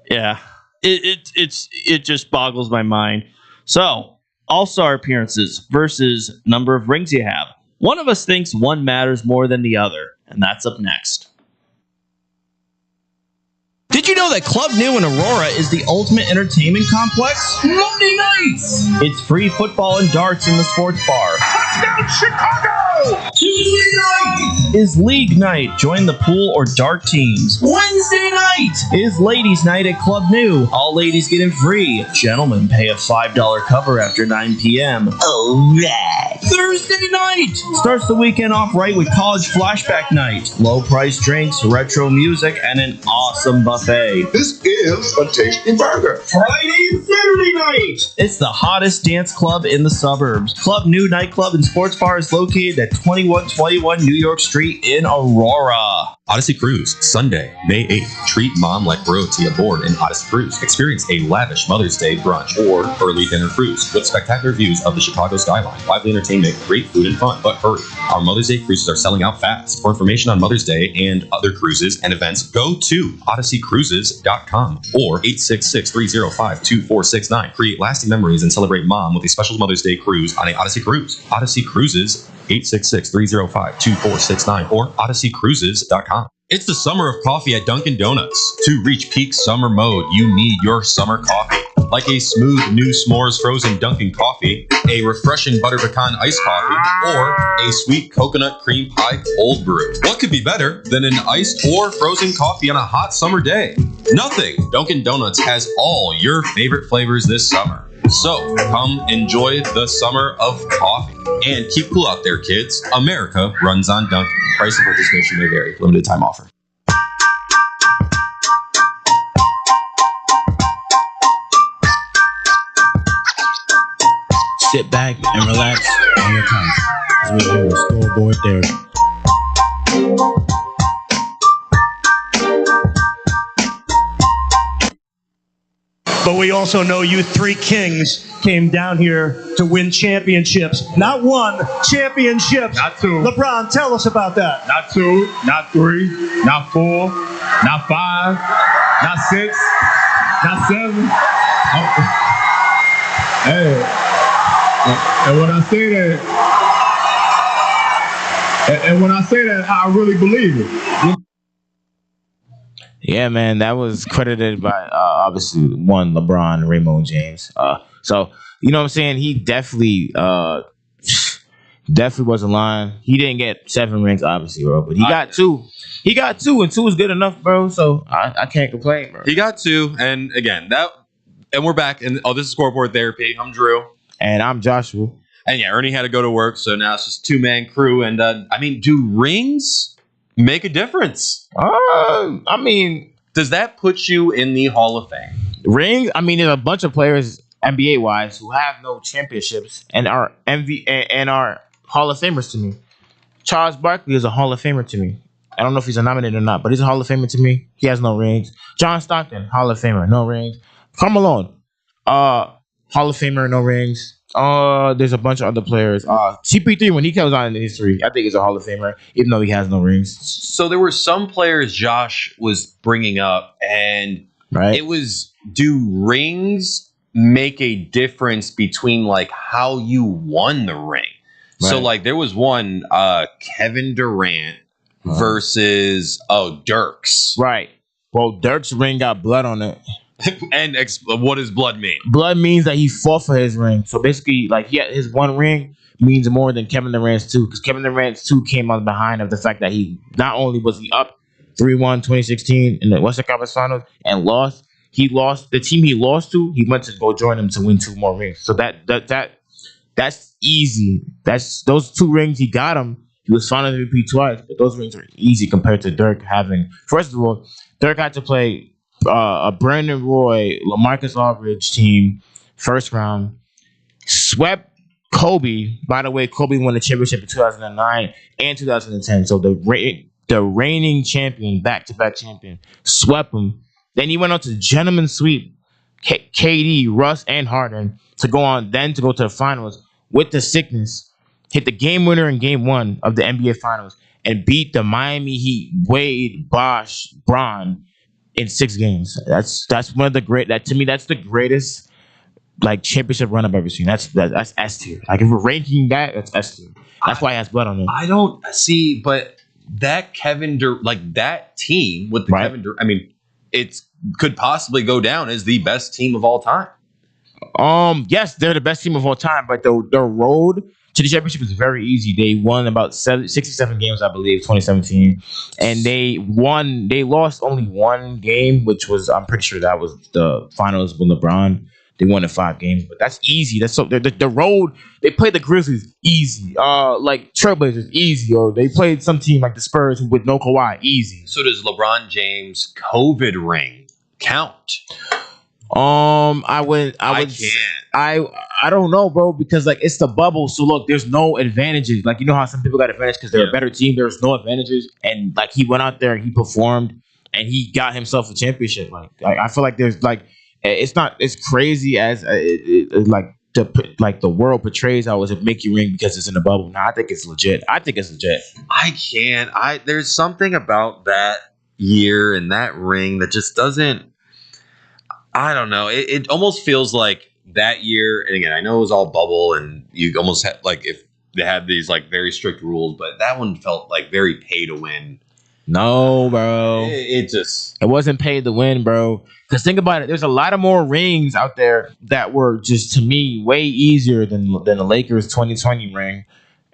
Yeah. It just boggles my mind. So, all-star appearances versus number of rings you have. One of us thinks one matters more than the other, and that's up next. Did you know that Club New in Aurora is the ultimate entertainment complex? Monday nights! It's free football and darts in the sports bar. Touchdown, Chicago! Tuesday night is league night. Join the pool or dart teams. Wednesday night is ladies' night at Club New. All ladies get in free. Gentlemen pay a $5 cover after 9 p.m. All right. Thursday night starts the weekend off right with college flashback night. Low price drinks, retro music, and an awesome buffet. This is a tasty burger. Friday and Saturday night. It's the hottest dance club in the suburbs. Club New Nightclub and Sports Bar is located at 2121 New York Street in Aurora. Odyssey Cruise, Sunday, May 8th. Treat mom like royalty aboard an Odyssey Cruise. Experience a lavish Mother's Day brunch or early dinner cruise with spectacular views of the Chicago skyline, lively entertainment, great food and fun. But hurry, our Mother's Day cruises are selling out fast. For information on Mother's Day and other cruises and events, go to odysseycruises.com or 866-305-2469. Create lasting memories and celebrate mom with a special Mother's Day cruise on a Odyssey Cruise. Odyssey Cruises, 866-305-2469 or odysseycruises.com. It's the summer of coffee at Dunkin' Donuts. To reach peak summer mode, you need your summer coffee. Like a smooth new s'mores frozen Dunkin' coffee, a refreshing butter pecan iced coffee, or a sweet coconut cream pie cold brew. What could be better than an iced or frozen coffee on a hot summer day? Nothing. Dunkin' Donuts has all your favorite flavors this summer. So, come enjoy the summer of coffee. And keep cool out there, kids. America runs on Dunkin'. Price and participation may vary. Limited time offer. sit back and relax on your couch. We're here with ScoreBoard Therapy. But we also know you three kings came down here to win championships. Not one, championships. Not two. LeBron, tell us about that. Not 2, not 3, not 4, not 5, not 6, not 7. Hey, and when I say that, I really believe it. Yeah, man, that was credited by obviously one LeBron, Raymond James. So you know what I'm saying? He definitely was in line. He didn't get 7 rings, obviously, bro, but he got 2. He got 2, and 2 is good enough, bro. So I can't complain, bro. He got 2, and again and we're back. And this is ScoreBoard Therapy. I'm Drew, and I'm Joshua. And yeah, Ernie had to go to work, so now it's just 2-man crew. And I mean, do rings make a difference? I mean, does that put you in the Hall of Fame? Rings? I mean, there's a bunch of players NBA wise who have no championships and are and are Hall of Famers to me. Charles Barkley is a Hall of Famer to me. I don't know if he's a nominated or not, but he's a Hall of Famer to me. He has no rings. John Stockton, Hall of Famer, no rings. Carmelo, Hall of Famer, no rings. There's a bunch of other players. CP3, when he comes on in history, I think he's a Hall of Famer, even though he has no rings. So there were some players Josh was bringing up, and it was, do rings make a difference between like how you won the ring? Right. So like there was one Kevin Durant versus Dirk's. Right. Well, Dirk's ring got blood on it. And what does blood mean? Blood means that he fought for his ring. So basically, like, his 1 ring means more than Kevin Durant's 2, because Kevin Durant's 2 came on behind of the fact that he not only was he up 3-1 2016 in the Western Conference Finals and lost. He lost the team he lost to. He went to go join him to win 2 more rings. So that's easy. That's those 2 rings he got him. He was finals MVP twice, but those rings are easy compared to Dirk having. First of all, Dirk had to play a Brandon Roy, LaMarcus Aldridge team, first round, swept Kobe. By the way, Kobe won the championship in 2009 and 2010. So the reigning champion, back-to-back champion, swept him. Then he went on to gentleman sweep KD, Russ, and Harden to go to the finals with the sickness, hit the game winner in game 1 of the NBA Finals, and beat the Miami Heat, Wade, Bosh, Bron, in 6 games. That's one of the great. That to me, that's the greatest like championship run I've ever seen. That's S tier. Like if we're ranking that, that's S tier. That's why it has blood on it. I don't see, but that that team with the Kevin Durant, I mean, it could possibly go down as the best team of all time. Yes, they're the best team of all time, but the road to the championship is very easy. They won about 67 games, I believe, 2017, and they lost only 1 game, which was, I'm pretty sure that was the finals with LeBron. They won in 5 games, but that's easy. That's so the road. They played the Grizzlies easy, like Trailblazers easy, or they played some team like the Spurs with no Kawhi easy. So does LeBron James' COVID ring count? I don't know, bro, because like it's the bubble. So look, there's no advantages. Like, you know how some people got advantage because they're a better team. There's no advantages, and like he went out there and he performed and he got himself a championship. Like I feel like there's like it's not as crazy as the world portrays how it's a Mickey ring because it's in the bubble. Nah, I think it's legit. There's something about that year and that ring that just doesn't. I don't know. It almost feels like that year, and again, I know it was all bubble, and you almost had like if they had these like very strict rules, but that one felt like very pay to win. No, bro. It wasn't paid to win, bro. Because think about it. There's a lot of more rings out there that were just, to me, way easier than the Lakers 2020 ring.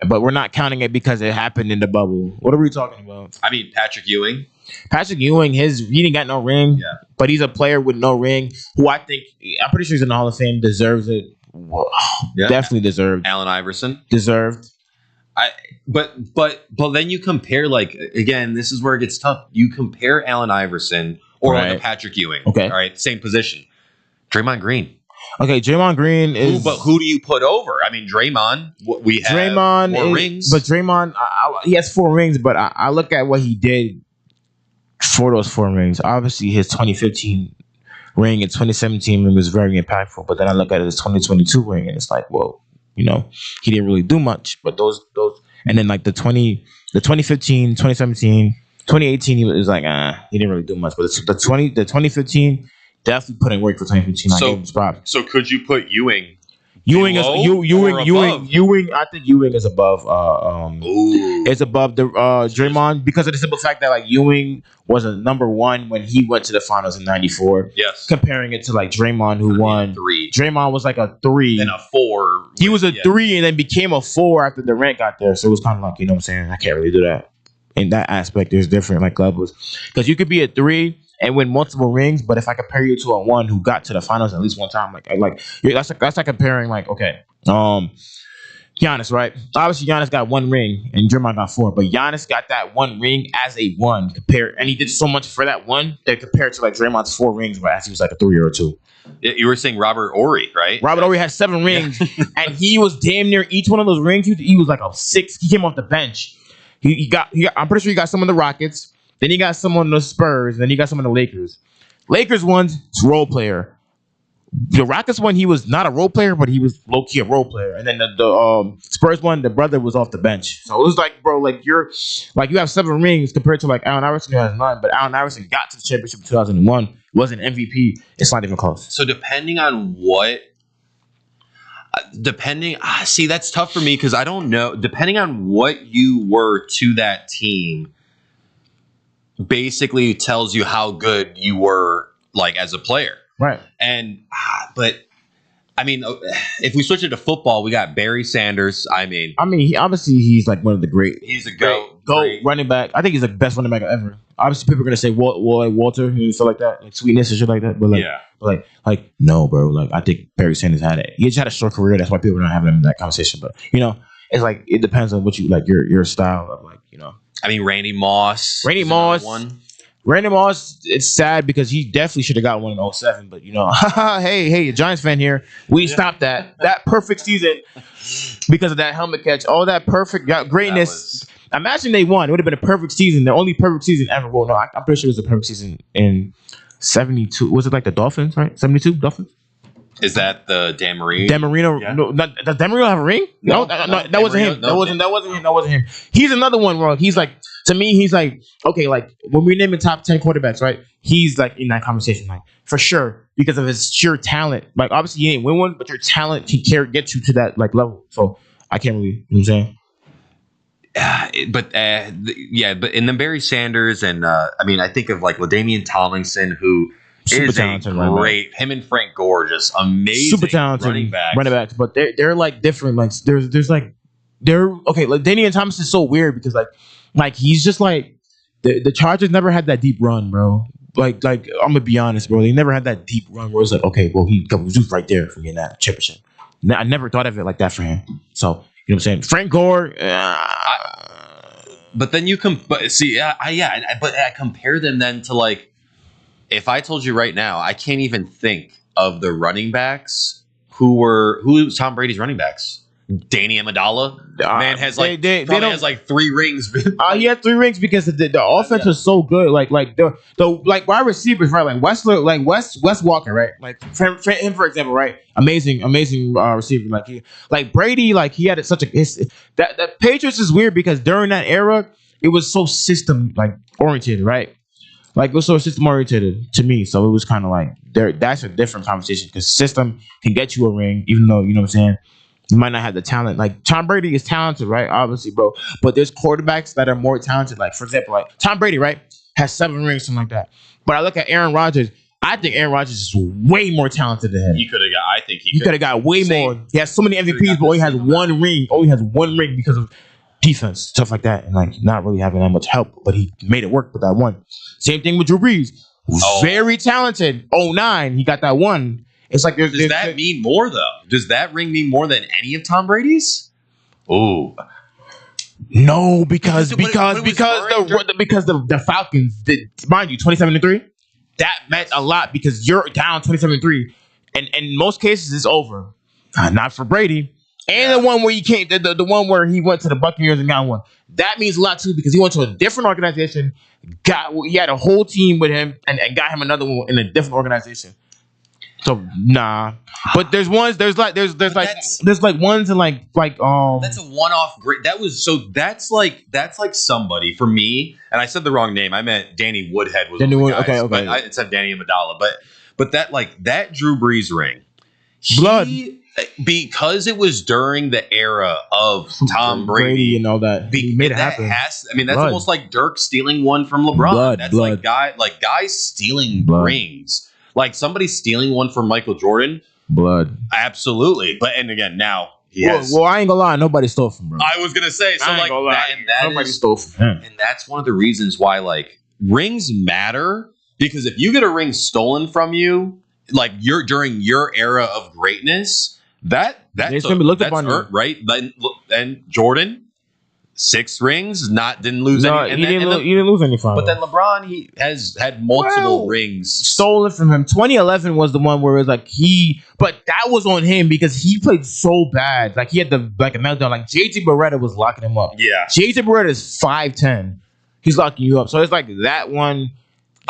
But we're not counting it because it happened in the bubble. What are we talking about? I mean, Patrick Ewing, he didn't got no ring. Yeah. But he's a player with no ring who I'm pretty sure he's in the Hall of Fame, deserves it. Definitely deserved. Allen Iverson. Deserved. But then you compare, like, again, this is where it gets tough. You compare Allen Iverson or like a Patrick Ewing. Okay. All right. Same position. Draymond Green. Okay, Draymond Green is. But who do you put over? I mean, Draymond. We have Draymond more is, rings, but Draymond, he has 4 rings. But I look at what he did for those 4 rings. Obviously, his 2015 ring and 2017 ring was very impactful. But then I look at his 2022 ring, and it's like, well, he didn't really do much. But those, and then like the 2015, 2017, 2018, he was like, he didn't really do much. But the 2015. Definitely put in work for 2015. I gave him props. So could you put Ewing? Ewing is Ewing. I think Ewing is above. It's above the Draymond because of the simple fact that like Ewing was a number 1 when he went to the finals in '94. Yes. Comparing it to like Draymond, who won 3. Draymond was like a 3, then a 4. He was a 3 and then became a 4 after Durant got there. So it was kind of like, you know what I'm saying? I can't really do that. In that aspect, there's different like levels because you could be a 3 and win multiple rings, but if I compare you to a 1 who got to the finals at least one time, that's like comparing like Giannis, right? Obviously, Giannis got 1 ring and Draymond got 4, but Giannis got that 1 ring as a 1 compared, and he did so much for that 1 that compared to like Draymond's 4 rings, but as he was like a 3 or a 2. You were saying Robert Horry, right? Robert Horry had 7 rings, and he was damn near each one of those rings. He was like a 6. He came off the bench. He got. I'm pretty sure he got some on the Rockets. Then he got some on the Spurs. Then he got some on the Lakers. Lakers one's role player. The Rockets one, he was not a role player, but he was low key a role player. And then the Spurs one, the brother was off the bench. So it was like, bro, like you have 7 rings compared to like Allen Iverson who has 9. But Allen Iverson got to the championship in 2001, was an MVP. It's not even close. So depending on what. See, that's tough for me because I don't know. Depending on what you were to that team, basically tells you how good you were, like as a player, right? And but I mean, if we switch it to football, we got Barry Sanders. I mean, obviously he's like one of the great. He's a GOAT running back. I think he's the best running back ever. Obviously, people are gonna say Walter and stuff like that, like sweetness and shit like that. But like, like no, bro. Like I think Barry Sanders had it. He just had a short career. That's why people are not having that conversation. But it's like it depends on what you like your style of like I mean, Randy Moss. Randy Moss. It's sad because he definitely should have got one in 07. But hey, a Giants fan here. We stopped that perfect season because of that helmet catch. All that perfect greatness. Imagine they won. It would have been a perfect season. The only perfect season ever. Well, no, I'm pretty sure it was a perfect season in 72. Was it like the Dolphins, right? 72 Dolphins? Is that the Dan Marino? Dan Marino. Yeah. No, does Dan Marino have a ring? No, that wasn't him. That wasn't him. He's another one where he's like, to me, he's like, okay, like when we name the top 10 quarterbacks, right? He's like in that conversation, like for sure, because of his sheer talent. Like obviously you ain't win one, but your talent can get you to that like level. So I can't really, you know what I'm saying? But in the Barry Sanders and I mean, I think of like LaDainian Tomlinson, who super is talented, a great. Him and Frank Gore, just amazing, super talented running backs. But they're like different. Like there's like they're okay. LaDainian Tomlinson is so weird because like he's just like the Chargers never had that deep run, bro. Like I'm gonna be honest, bro. They never had that deep run where it's like, okay, well he was just right there for getting that championship. I never thought of it like that for him. So you know what I'm saying? Frank Gore. But then but I compare them then to like, if I told you right now, I can't even think of the running backs who was Tom Brady's running backs. Danny Amendola, man has like has like 3 rings. He had 3 rings because the offense was so good. Like the like wide receivers, right? Like Wes Walker, right? Like for him, for example, right? Amazing receiver. Like Brady, like he had such a that Patriots is weird because during that era it was so system like oriented, right? Like it was so system oriented to me. So it was kind of like that's a different conversation because system can get you a ring, even though you know what I'm saying. You might not have the talent. Like Tom Brady is talented, right? Obviously, bro. But there's quarterbacks that are more talented. Like for example, like Tom Brady, right, has 7 rings, something like that. But I look at Aaron Rodgers. I think Aaron Rodgers is way more talented than him. He could have got. I think he could have got way more. He has so many MVPs, but only has 1 ring. Only has 1 ring because of defense, stuff like that, and like not really having that much help. But he made it work with that 1. Same thing with Drew Brees. Very talented. 09, he got that 1. It's like does that mean more though? Does that ring mean more than any of Tom Brady's? Oh no, because the Falcons did, mind you, 27-3. That meant a lot because you're down 27-3. And in most cases, it's over. Not for Brady. And the one where he came, the one where he went to the Buccaneers and got one. That means a lot too because he went to a different organization. He had a whole team with him and got him another one in a different organization. So nah, but there's ones. There's like ones and like That's a one-off. Great. That's like somebody for me. And I said the wrong name. I meant Danny Woodhead was Danny one of the guys, okay. But I said Danny Amendola. But that Drew Brees ring, blood. Because it was during the era of Tom Brady and all that. He made it happen. That's almost like Dirk stealing one from LeBron. That's like guys stealing rings. Like somebody stealing one from Michael Jordan. Blood. Absolutely. But and again, now he has. Well, I ain't gonna lie, nobody stole from bro. I was gonna say so like nobody stole from him. And that's one of the reasons why like rings matter. Because if you get a ring stolen from you, like you're during your era of greatness, that's gonna be looked upon, right? Then Jordan, 6 rings, didn't lose any. He didn't lose any from him. But then LeBron, he has had multiple rings stolen from him. 2011 was the one where it was like but that was on him because he played so bad. Like he had a meltdown. Like JT Beretta was locking him up. Yeah, JT Beretta is 5'10". He's locking you up. So it's like that one.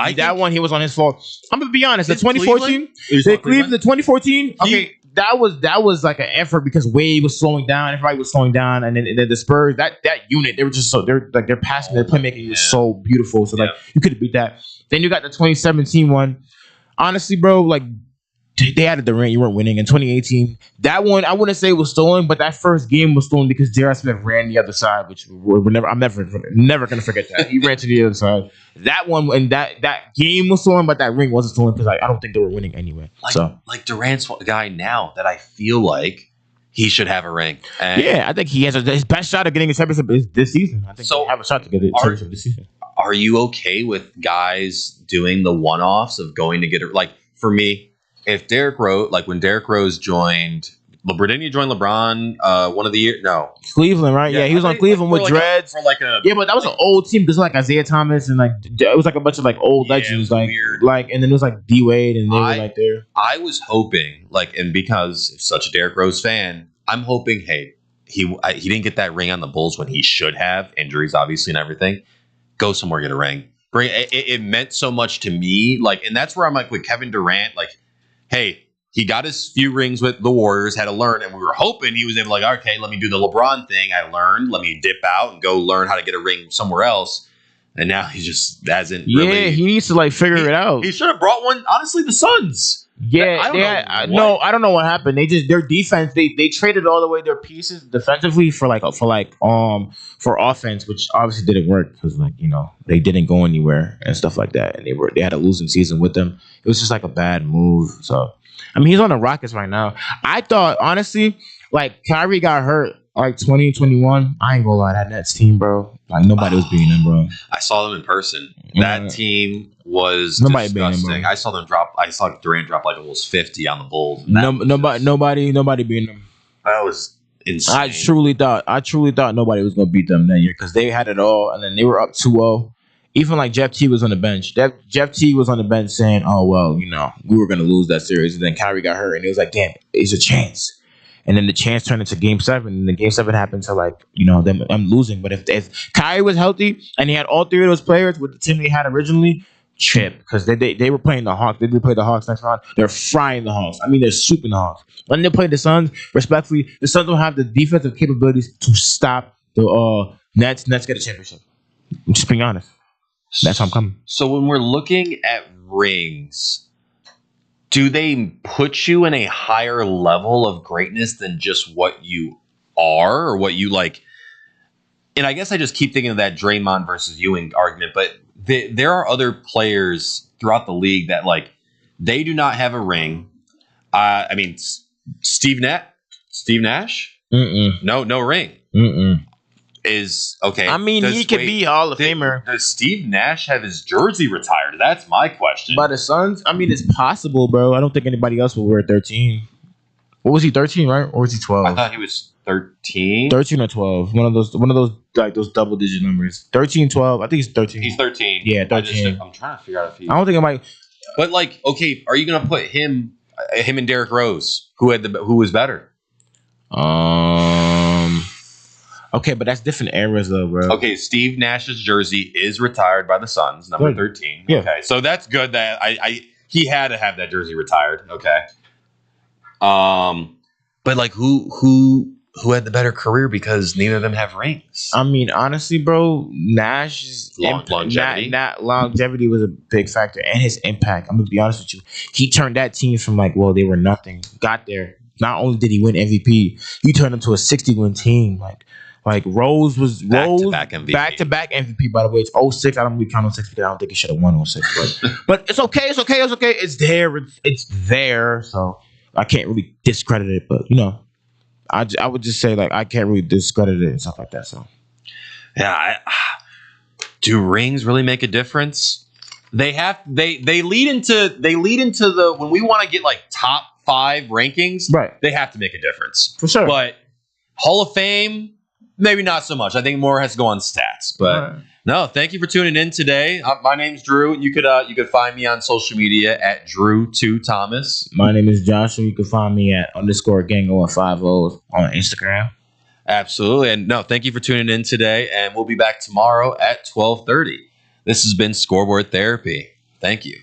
He was on his fault. I'm gonna be honest. The 2014, the 2014. Okay, that was like an effort because Wade was slowing down. Everybody was slowing down, and then the Spurs that unit they were just so their passing, their playmaking was so beautiful. So like you could have beat that. Then you got the 2017 one. Honestly, bro, like they added the ring. You weren't winning in 2018. That one I wouldn't say was stolen, but that first game was stolen because J.R. Smith ran the other side, which I'm never gonna forget that. He ran to the other side. That one and that game was stolen, but that ring wasn't stolen because I don't think they were winning anyway. Like Durant's a guy now that I feel like he should have a ring. And yeah, I think he has his best shot of getting a championship is this season. I think he have a shot to get a championship this season. Are you okay with guys doing the one-offs of going to get it? Like for me. If Derrick Rose, like when Derrick Rose joined, didn't he join LeBron one of the years? No. Cleveland, right? Yeah, he was on Cleveland with dreads. But that was an old team because like Isaiah Thomas and like it was like a bunch of like old legends, like and then it was like D Wade and they were like there. I was hoping, like, and because of such a Derrick Rose fan, I'm hoping, hey, he didn't get that ring on the Bulls when he should have, injuries obviously and everything. Go somewhere, get a ring. Bring it meant so much to me, like, and that's where I'm like with Kevin Durant, like. Hey, he got his few rings with the Warriors, had to learn, and we were hoping he was able to like, okay, let me do the LeBron thing. I learned, let me dip out and go learn how to get a ring somewhere else. And now he just hasn't really. Yeah, he needs to like figure it out. He should have brought one, honestly, the Suns. Yeah, I don't know what happened. Their defense, they traded all the way their pieces defensively for offense, which obviously didn't work because they didn't go anywhere and stuff like that, and they had a losing season with them. It was just like a bad move. So I mean, he's on the Rockets right now. I thought honestly, like Kyrie got hurt like 2021. I ain't gonna lie, that Nets team, bro. Like nobody was beating them, bro. I saw them in person. That team was disgusting. I saw them drop. I saw Durant drop like almost 50 on the Bulls. Nobody beating them. That was insane. I truly thought nobody was gonna beat them that year because they had it all, and then they were up 2-0. Even like Jeff T was on the bench. Jeff T was on the bench saying, "Oh well, we were gonna lose that series." And then Kyrie got hurt, and it was like, "Damn, it's a chance." And then the chance turned into Game 7, and then Game 7 happened to them. I'm losing. But if Kyrie was healthy and he had all 3 of those players with the team they had originally, chip because they were playing the Hawks. They did play the Hawks next round. They're frying the Hawks. I mean, they're souping the Hawks. When they play the Suns, respectfully, the Suns don't have the defensive capabilities to stop the Nets. Nets get a championship. I'm just being honest. That's how I'm coming. So when we're looking at rings, do they put you in a higher level of greatness than just what you are or what you like? And I guess I just keep thinking of that Draymond versus Ewing argument, but there are other players throughout the league that like they do not have a ring. I mean, Steve Nash? Mm-mm. No ring. Mm-mm. Is okay. I mean, he could be Hall of Famer. Does Steve Nash have his jersey retired? That's my question. By the Suns? I mean, it's possible, bro. I don't think anybody else will wear 13. What was he, 13, right? Or was he 12? I thought he was 13. 13 or 12. One of those like those double digit numbers. 13, 12. I think he's 13. He's 13. Yeah, 13. I'm trying to figure out if he. I don't think it might. But like, okay, are you gonna put him Him and Derrick Rose. Who was better? Okay, but that's different eras though, bro. Okay, Steve Nash's jersey is retired by the Suns, number 13. Yeah. Okay, so that's good that he had to have that jersey retired. Okay. But like who had the better career because neither of them have rings? I mean, honestly, bro, Nash's longevity was a big factor, and his impact. I'm gonna be honest with you. He turned that team from they were nothing, got there. Not only did he win MVP, he turned them to a 60-win team. Like Rose was back-to-back MVP. By the way, it's 06. I don't really count 06 because I don't think he should have won 06. But it's okay. It's okay. It's there. It's there. So I can't really discredit it. But I would just say I can't really discredit it and stuff like that. So yeah, do rings really make a difference? They lead into the when we want to get top 5 rankings, right? They have to make a difference for sure. But Hall of Fame, maybe not so much. I think more has to go on stats. But no, thank you for tuning in today. My name's Drew. You could find me on social media at Drew2Thomas. My name is Joshua. You can find me at _gang0150 on Instagram. Absolutely. And no, thank you for tuning in today. And we'll be back tomorrow at 12:30. This has been ScoreBoard Therapy. Thank you.